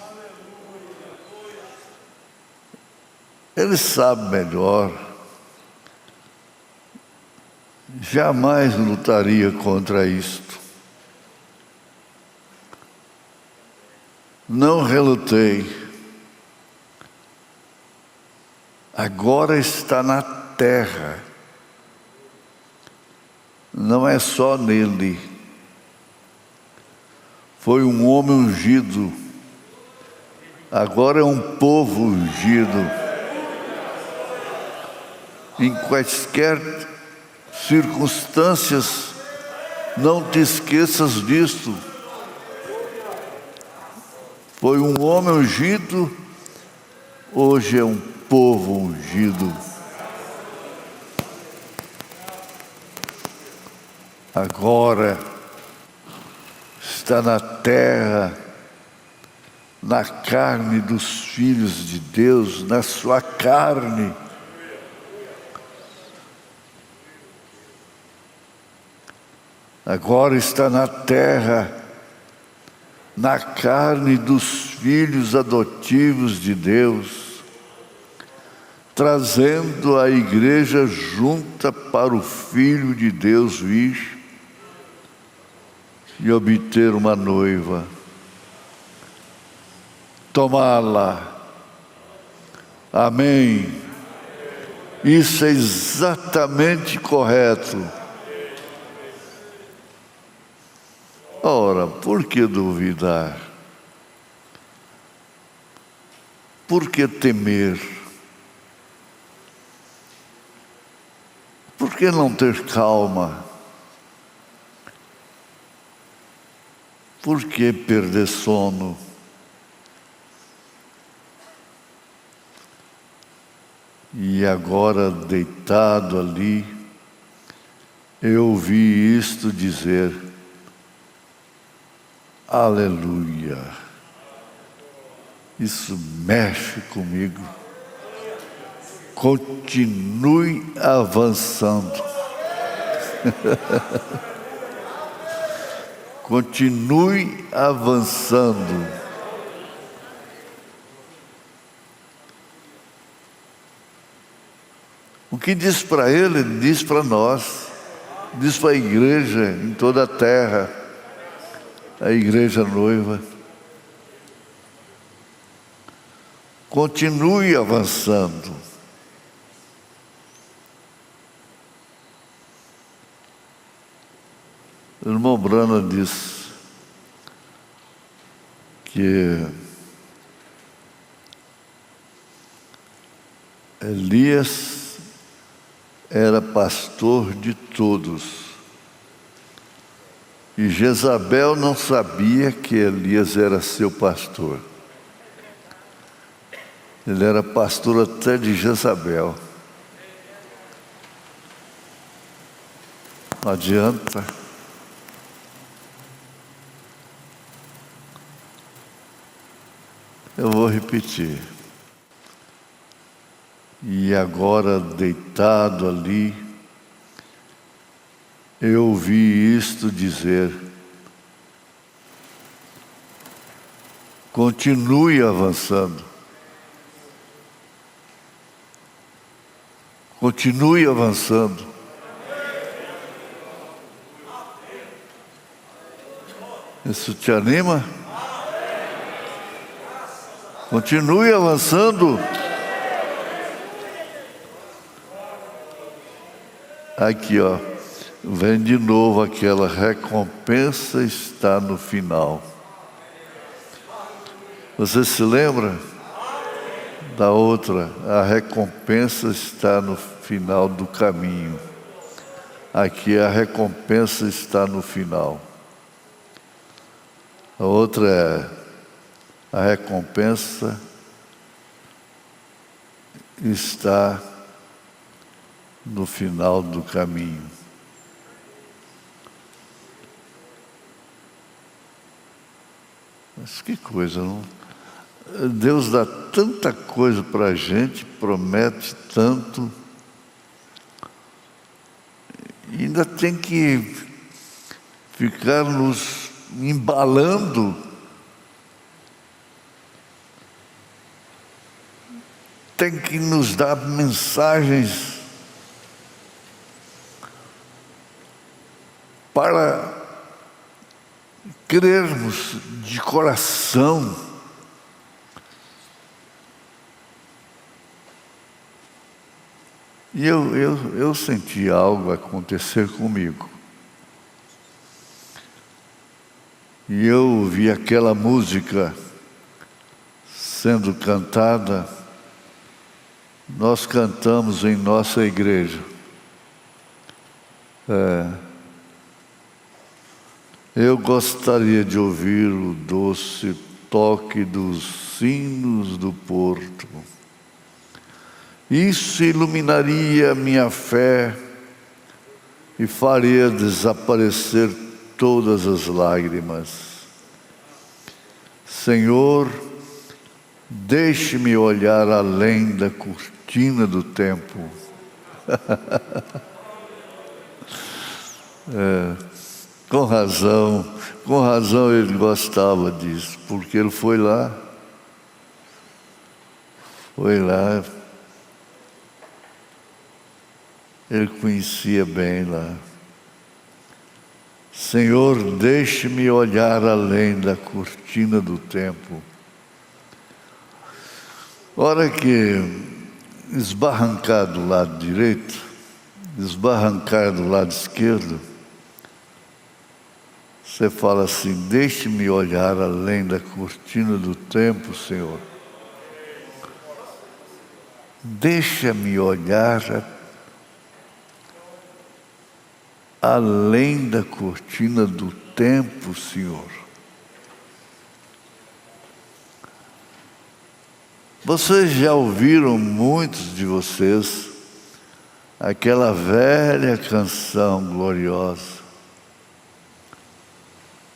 Ele sabe melhor. Jamais lutaria contra isto. Não relutei. Agora está na terra. Não é só nele. Foi um homem ungido. Agora é um povo ungido. Em quaisquer circunstâncias, não te esqueças disto. Foi um homem ungido, hoje é um povo ungido. Agora está na terra, na carne dos filhos de Deus, na sua carne. Agora está na terra, na carne dos filhos adotivos de Deus, trazendo a igreja junta para o Filho de Deus vir e obter uma noiva, tomá-la. Amém. Isso é exatamente correto. Ora, por que duvidar? Por que temer? Por que não ter calma? Por que perder sono? E agora, deitado ali, eu ouvi isto dizer: aleluia. Isso mexe comigo. Continue avançando. Continue avançando. O que diz para ele, diz para nós, diz para a igreja em toda a terra, a igreja noiva. Continue avançando. O irmão Brana diz que Elias era pastor de todos. E Jezabel não sabia que Elias era seu pastor. Ele era pastor até de Jezabel. Não adianta. Eu vou repetir. E agora, deitado ali, eu ouvi isto dizer: continue avançando. Continue avançando. Isso te anima? Continue avançando. Aqui, ó, vem de novo aquela recompensa está no final. Você se lembra da outra? A recompensa está no final do caminho. Aqui a recompensa está no final. A outra é a recompensa está no final do caminho. Mas que coisa, não? Deus dá tanta coisa para a gente, promete tanto, e ainda tem que ficar nos embalando. Tem que nos dar mensagens para crermos de coração. E eu senti algo acontecer comigo. E eu ouvi aquela música sendo cantada. Nós cantamos em nossa igreja. Eu gostaria de ouvir o doce toque dos sinos do porto. Isso iluminaria minha fé e faria desaparecer todas as lágrimas. Senhor, deixe-me olhar além da cortina do tempo. Com razão ele gostava disso, porque ele foi lá, ele conhecia bem lá. Senhor, deixe-me olhar além da cortina do tempo. Hora que esbarrancar do lado direito, esbarrancar do lado esquerdo, você fala assim: deixe-me olhar além da cortina do tempo, Senhor. Deixa-me olhar além da cortina do tempo, Senhor. Vocês já ouviram, muitos de vocês, aquela velha canção gloriosa.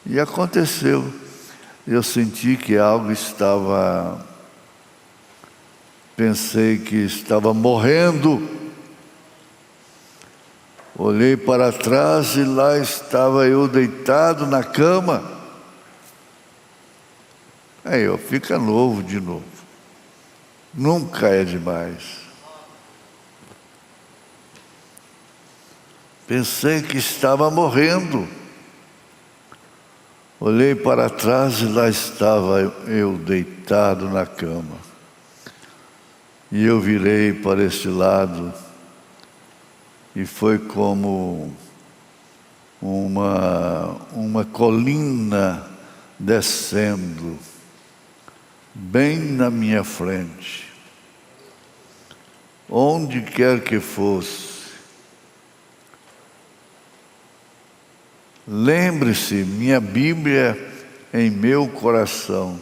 E aconteceu, eu senti que algo pensei que estava morrendo. Olhei para trás e lá estava eu deitado na cama. Aí fica novo de novo. Nunca é demais. Pensei que estava morrendo. Olhei para trás e lá estava eu deitado na cama. E eu virei para esse lado e foi como uma colina descendo bem na minha frente. Onde quer que fosse, lembre-se, minha Bíblia em meu coração.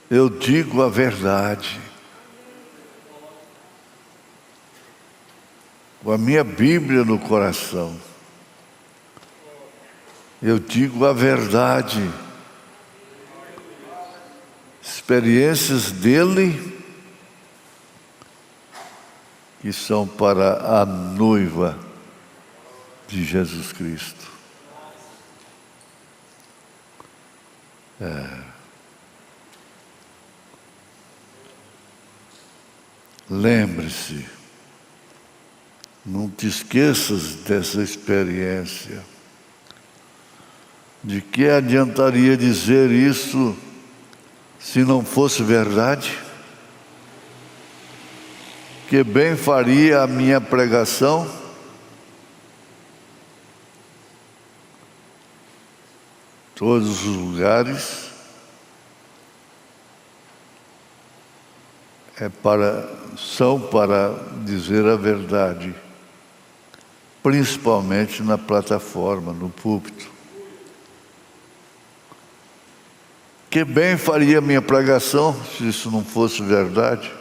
Eu digo a verdade. Com a minha Bíblia no coração, eu digo a verdade. Experiências dele que são para a noiva de Jesus Cristo. Lembre-se, não te esqueças dessa experiência. De que adiantaria dizer isso se não fosse verdade? Que bem faria a minha pregação? Todos os lugares são para dizer a verdade, principalmente na plataforma, no púlpito. Que bem faria a minha pregação se isso não fosse verdade?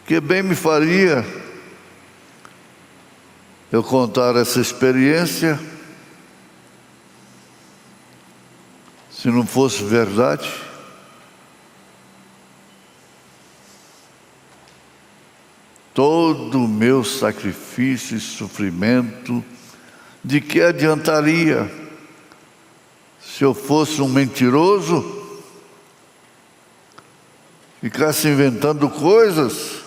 Que bem me faria eu contar essa experiência Se não fosse verdade, todo o meu sacrifício e sofrimento, de que adiantaria se eu fosse um mentiroso? Ficasse inventando coisas?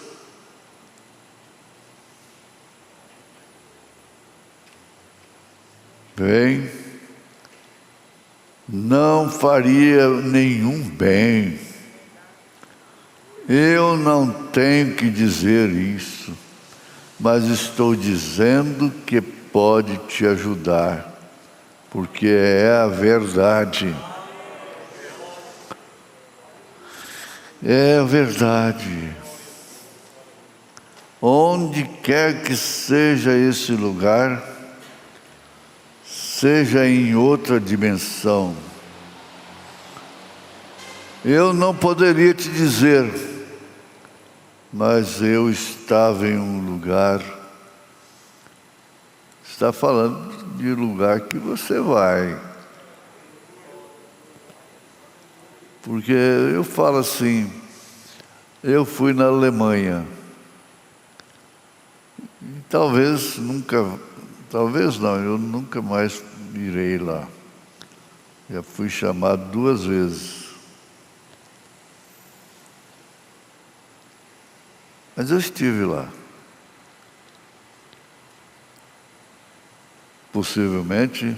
Bem, não faria nenhum bem. Eu não tenho que dizer isso, mas estou dizendo que pode te ajudar, porque é a verdade. É a verdade. Onde quer que seja esse lugar, seja em outra dimensão, eu não poderia te dizer, mas eu estava em um lugar. Está falando de lugar que você vai. Porque eu falo assim, eu fui na Alemanha. E talvez não, eu nunca mais irei lá. Já fui chamado 2 vezes. Mas eu estive lá. Possivelmente,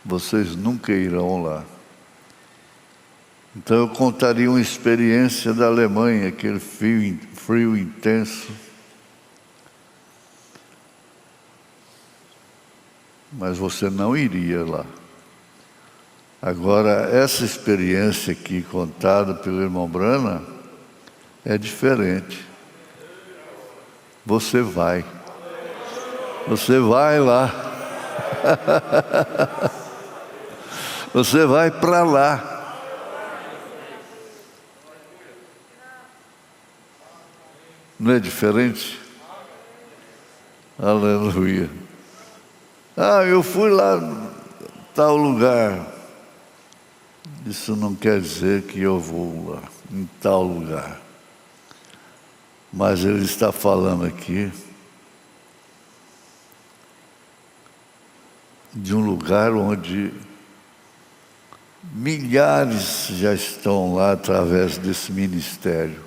vocês nunca irão lá. Então eu contaria uma experiência da Alemanha, aquele frio intenso. Mas você não iria lá. Agora, essa experiência aqui contada pelo irmão Brana é diferente. Você vai. Você vai lá. Você vai para lá. Não é diferente? Aleluia. Eu fui lá em tal lugar. Isso não quer dizer que eu vou lá, em tal lugar. Mas ele está falando aqui de um lugar onde milhares já estão lá através desse ministério.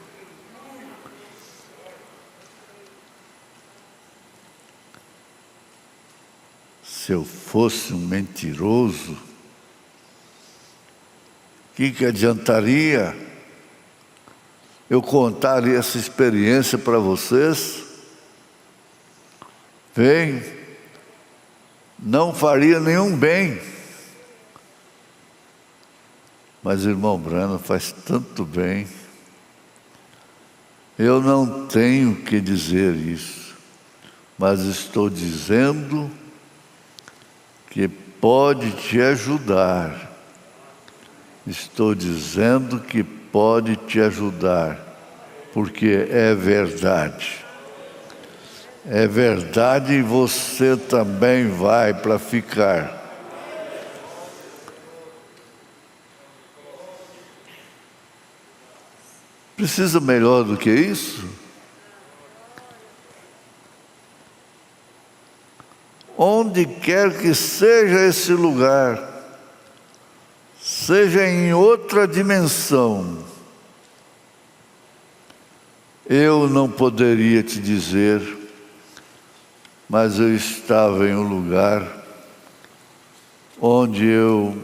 Se eu fosse um mentiroso, o que adiantaria eu contar essa experiência para vocês? Bem, não faria nenhum bem. Mas irmão Brana faz tanto bem. Eu não tenho que dizer isso, mas estou dizendo que pode te ajudar. Estou dizendo que pode te ajudar, porque é verdade. É verdade e você também vai para ficar. Precisa melhor do que isso? Onde quer que seja esse lugar, seja em outra dimensão, eu não poderia te dizer, mas eu estava em um lugar onde eu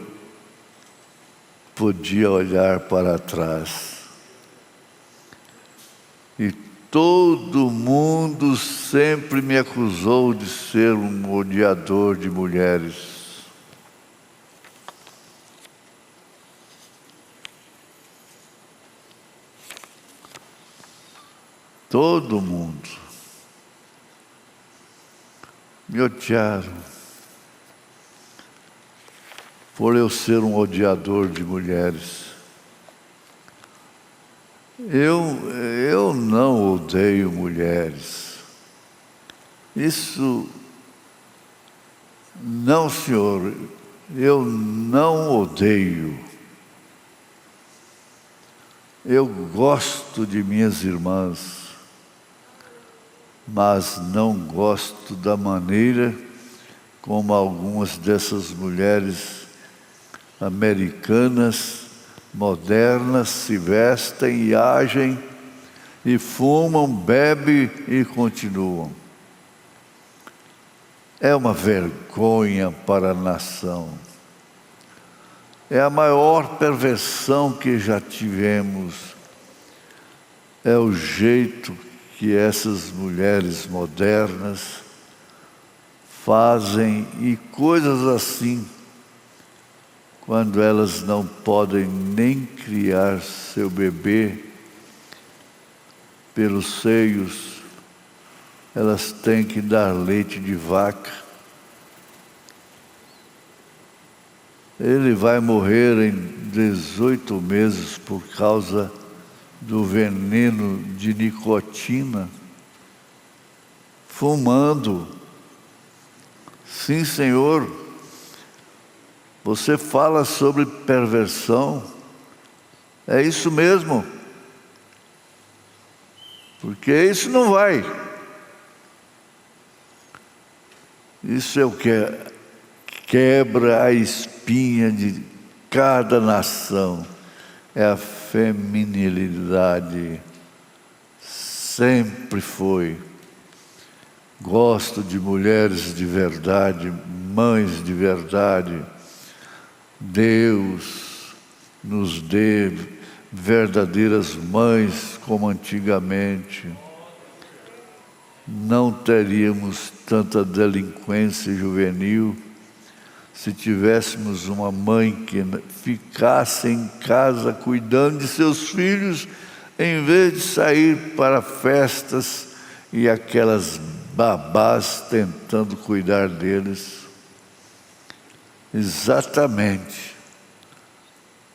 podia olhar para trás. E todo mundo sempre me acusou de ser um odiador de mulheres. Todo mundo. Me odiaram por eu ser um odiador de mulheres. Eu não odeio mulheres. Isso, não, senhor. Eu não odeio. Eu gosto de minhas irmãs, mas não gosto da maneira como algumas dessas mulheres americanas, modernas, se vestem e agem, e fumam, bebem e continuam. É uma vergonha para a nação. É a maior perversão que já tivemos. É o jeito que essas mulheres modernas fazem e coisas assim, quando elas não podem nem criar seu bebê pelos seios, elas têm que dar leite de vaca. Ele vai morrer em 18 meses por causa do veneno de nicotina, fumando. Sim, Senhor, você fala sobre perversão, é isso mesmo, porque isso não vai. Isso é o que quebra a espinha de cada nação, é a feminilidade. Sempre foi. Gosto de mulheres de verdade, mães de verdade. Deus nos dê verdadeiras mães como antigamente. Não teríamos tanta delinquência juvenil se tivéssemos uma mãe que ficasse em casa cuidando de seus filhos, em vez de sair para festas e aquelas babás tentando cuidar deles. Exatamente.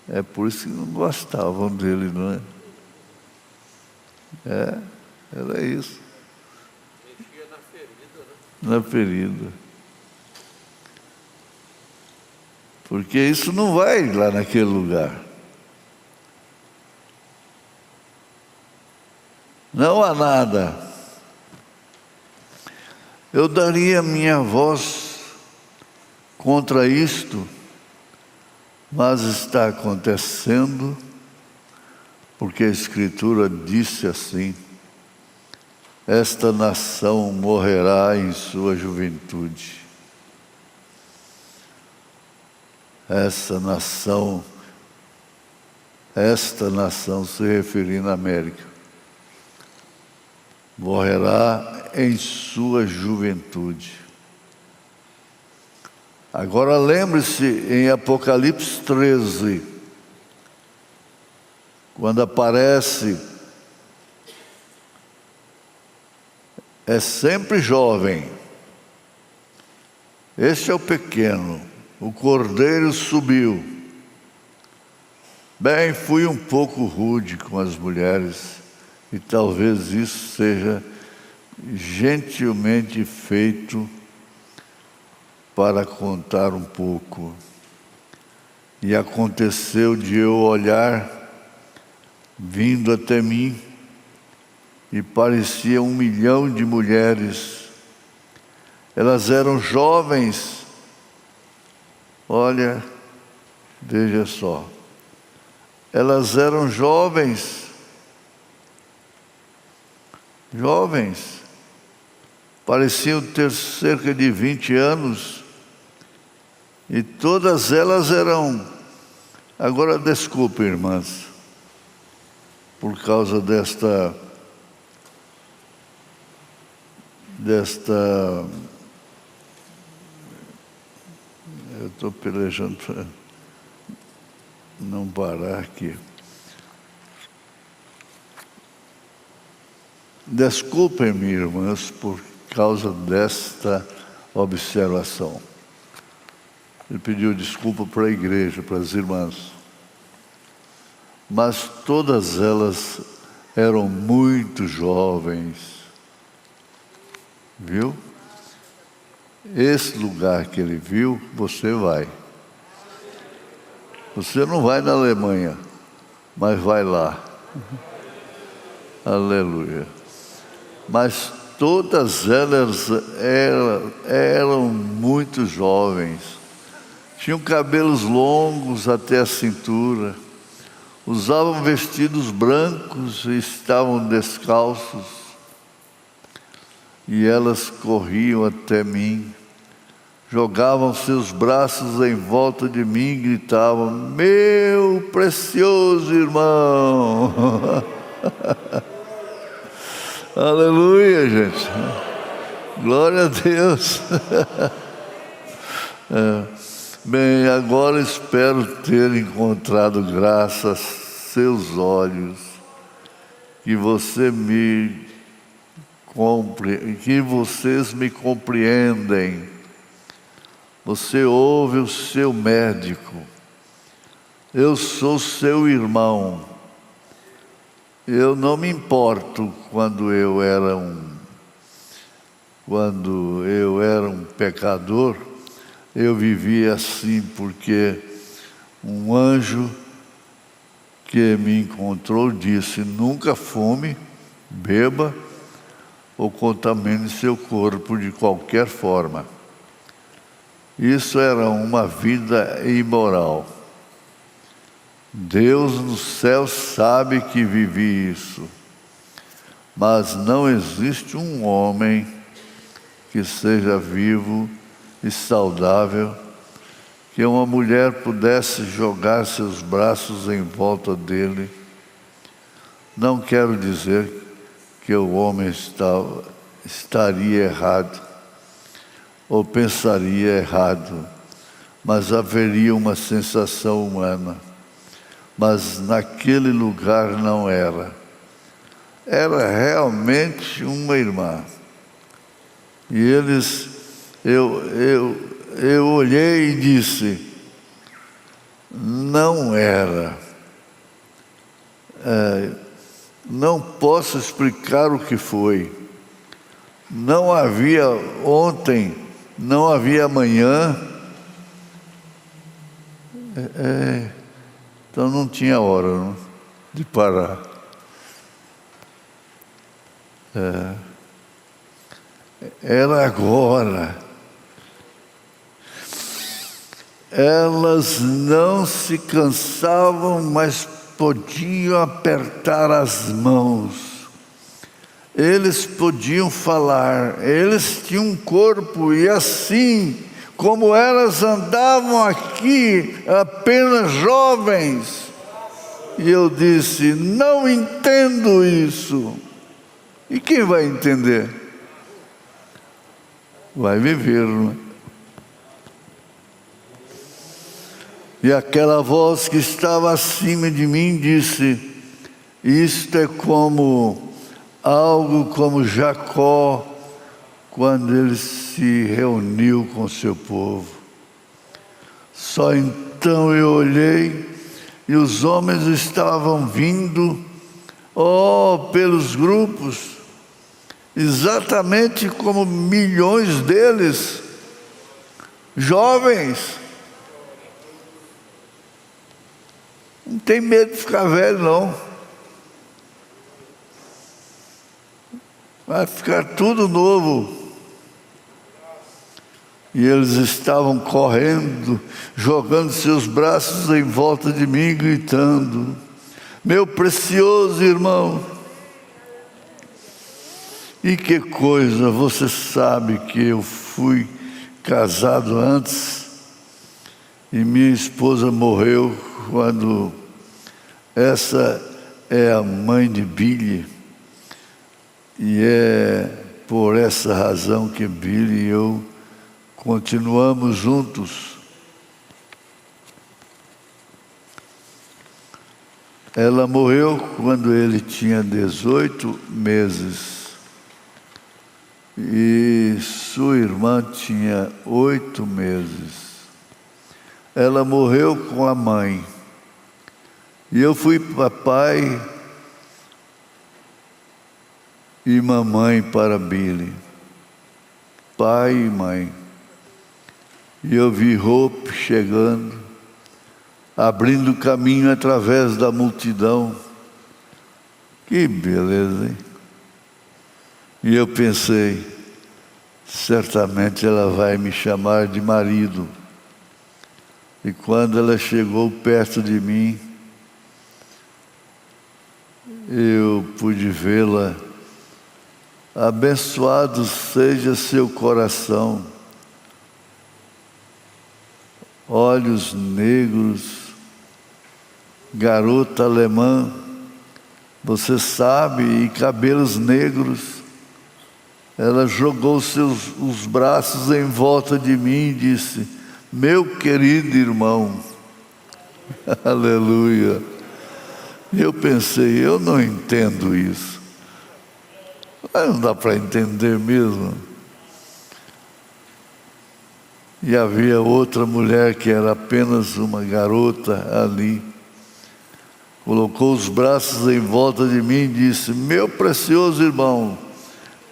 É por isso que não gostavam dele, não é? Era isso. Mexia na ferida, né? Na ferida. Porque isso não vai lá naquele lugar. Não há nada. Eu daria minha voz contra isto, mas está acontecendo, porque a Escritura disse assim: esta nação morrerá em sua juventude. Esta nação se referindo à América, morrerá em sua juventude. Agora lembre-se, em Apocalipse 13, quando aparece, é sempre jovem. Este é o pequeno. O cordeiro subiu. Bem, fui um pouco rude com as mulheres, e talvez isso seja gentilmente feito para contar um pouco. E aconteceu de eu olhar, vindo até mim, e parecia 1 milhão de mulheres. Elas eram jovens. Olha, veja só, elas eram jovens, pareciam ter cerca de 20 anos, e todas elas eram, agora desculpe, irmãs, por causa desta eu estou pelejando para não parar aqui. Desculpem-me, irmãs, por causa desta observação. Ele pediu desculpa para a igreja, para as irmãs. Mas todas elas eram muito jovens. Viu? Esse lugar que ele viu, você vai. Você não vai na Alemanha, mas vai lá. Aleluia. Mas todas elas eram muito jovens. Tinham cabelos longos até a cintura. Usavam vestidos brancos e estavam descalços. E elas corriam até mim. Jogavam seus braços em volta de mim e gritavam: meu precioso irmão. Aleluia, gente. Glória a Deus. Bem, agora espero ter encontrado graça a seus olhos, que vocês me compreendem. Você ouve o seu médico. Eu sou seu irmão. Eu não me importo quando eu era um pecador, eu vivia assim porque um anjo que me encontrou disse: nunca fume, beba ou contamine seu corpo de qualquer forma. Isso era uma vida imoral. Deus no céu sabe que vivi isso, mas não existe um homem que seja vivo e saudável que uma mulher pudesse jogar seus braços em volta dele. Não quero dizer que o homem estaria errado ou pensaria errado, mas haveria uma sensação humana. Mas naquele lugar não era. Era realmente uma irmã. E eu olhei e disse: não era. Não posso explicar o que foi. Não havia ontem, não havia amanhã. Então não tinha hora, não, de parar. Era agora. Elas não se cansavam, mas podiam apertar as mãos. Eles podiam falar, eles tinham um corpo, e assim como elas andavam aqui, apenas jovens. E eu disse: não entendo isso. E quem vai entender? Vai viver, não é? E aquela voz que estava acima de mim disse: isto é algo como Jacó, quando ele se reuniu com seu povo. Só então eu olhei e os homens estavam vindo, pelos grupos, exatamente como milhões deles, jovens. Não tem medo de ficar velho, não. Vai ficar tudo novo. E eles estavam correndo, jogando seus braços em volta de mim, gritando: meu precioso irmão. E que coisa, você sabe que eu fui casado antes e minha esposa morreu quando essa é a mãe de Billy. E é por essa razão que Billy e eu continuamos juntos. Ela morreu quando ele tinha 18 meses. E sua irmã tinha 8 meses. Ela morreu com a mãe. E eu fui papai e mamãe para Billy. Pai e mãe. E eu vi Hope chegando. abrindo caminho através da multidão. Que beleza, hein? E eu pensei, certamente ela vai me chamar de marido. E quando ela chegou perto de mim, eu pude vê-la. Abençoado seja seu coração, olhos negros, garota alemã, você sabe, e cabelos negros. Ela jogou os braços em volta de mim e disse: meu querido irmão. Aleluia. E eu pensei, eu não entendo isso. Mas não dá para entender mesmo. E havia outra mulher que era apenas uma garota ali. Colocou os braços em volta de mim e disse: meu precioso irmão.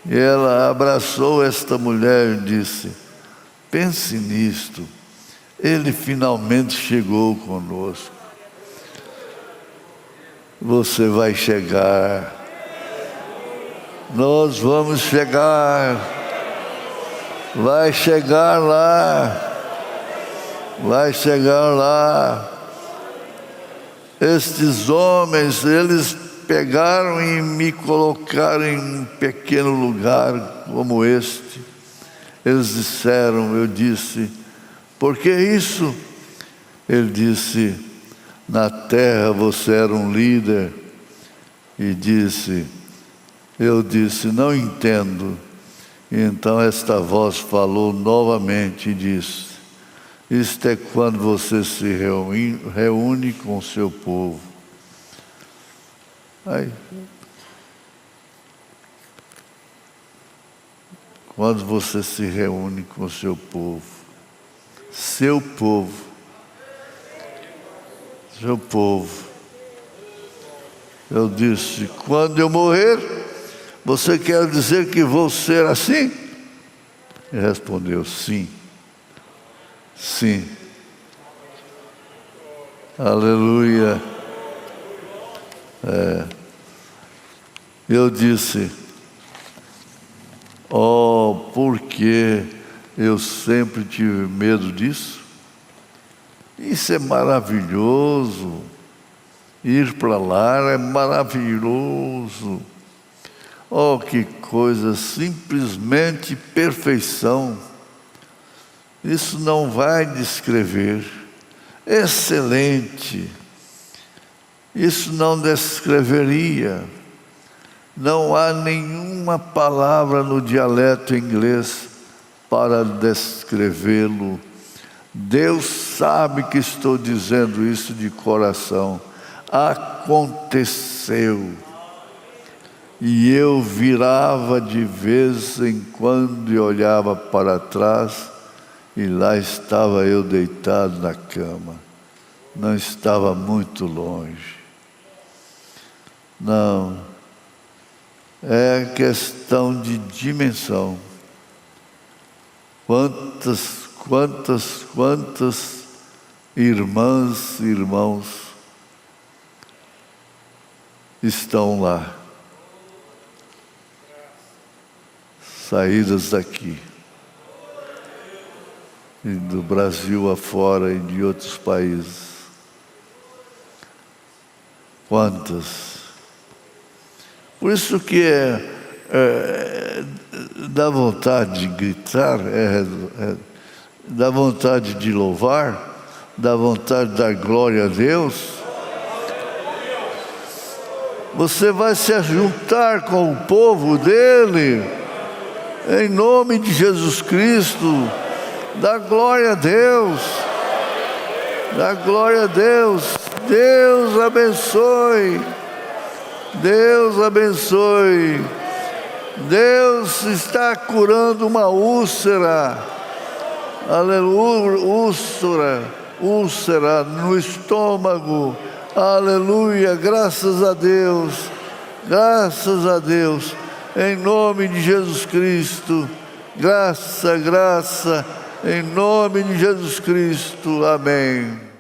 E ela abraçou esta mulher e disse: pense nisto, ele finalmente chegou conosco. Você vai chegar, nós vamos chegar, vai chegar lá, vai chegar lá. Estes homens, eles pegaram e me colocaram em um pequeno lugar como este. Eles disseram, eu disse: por que isso? Ele disse: na terra você era um líder. E eu disse, não entendo. E então esta voz falou novamente e disse: isto é quando você se reúne com o seu povo. Aí, quando você se reúne com o seu povo, seu povo, eu disse: quando eu morrer, você quer dizer que vou ser assim? Ele respondeu: sim. Sim. Aleluia. Eu disse: oh, porque eu sempre tive medo disso. Isso é maravilhoso. Ir para lá é maravilhoso. Oh, que coisa, simplesmente perfeição. Isso não vai descrever. Excelente. Isso não descreveria. Não há nenhuma palavra no dialeto inglês para descrevê-lo. Deus sabe que estou dizendo isso de coração. Aconteceu. E eu virava de vez em quando e olhava para trás, e lá estava eu deitado na cama. Não estava muito longe. Não. É questão de dimensão. Quantas irmãs e irmãos estão lá, saídas daqui, e do Brasil afora e de outros países. Quantas? Por isso que dá vontade de gritar, dá vontade de louvar, dá vontade de dar glória a Deus. Você vai se juntar com o povo dele, em nome de Jesus Cristo. Dá glória a Deus, dá glória a Deus. Deus abençoe, Deus abençoe. Deus está curando uma úlcera, aleluia, úlcera no estômago, aleluia, graças a Deus, em nome de Jesus Cristo, graça, em nome de Jesus Cristo, amém.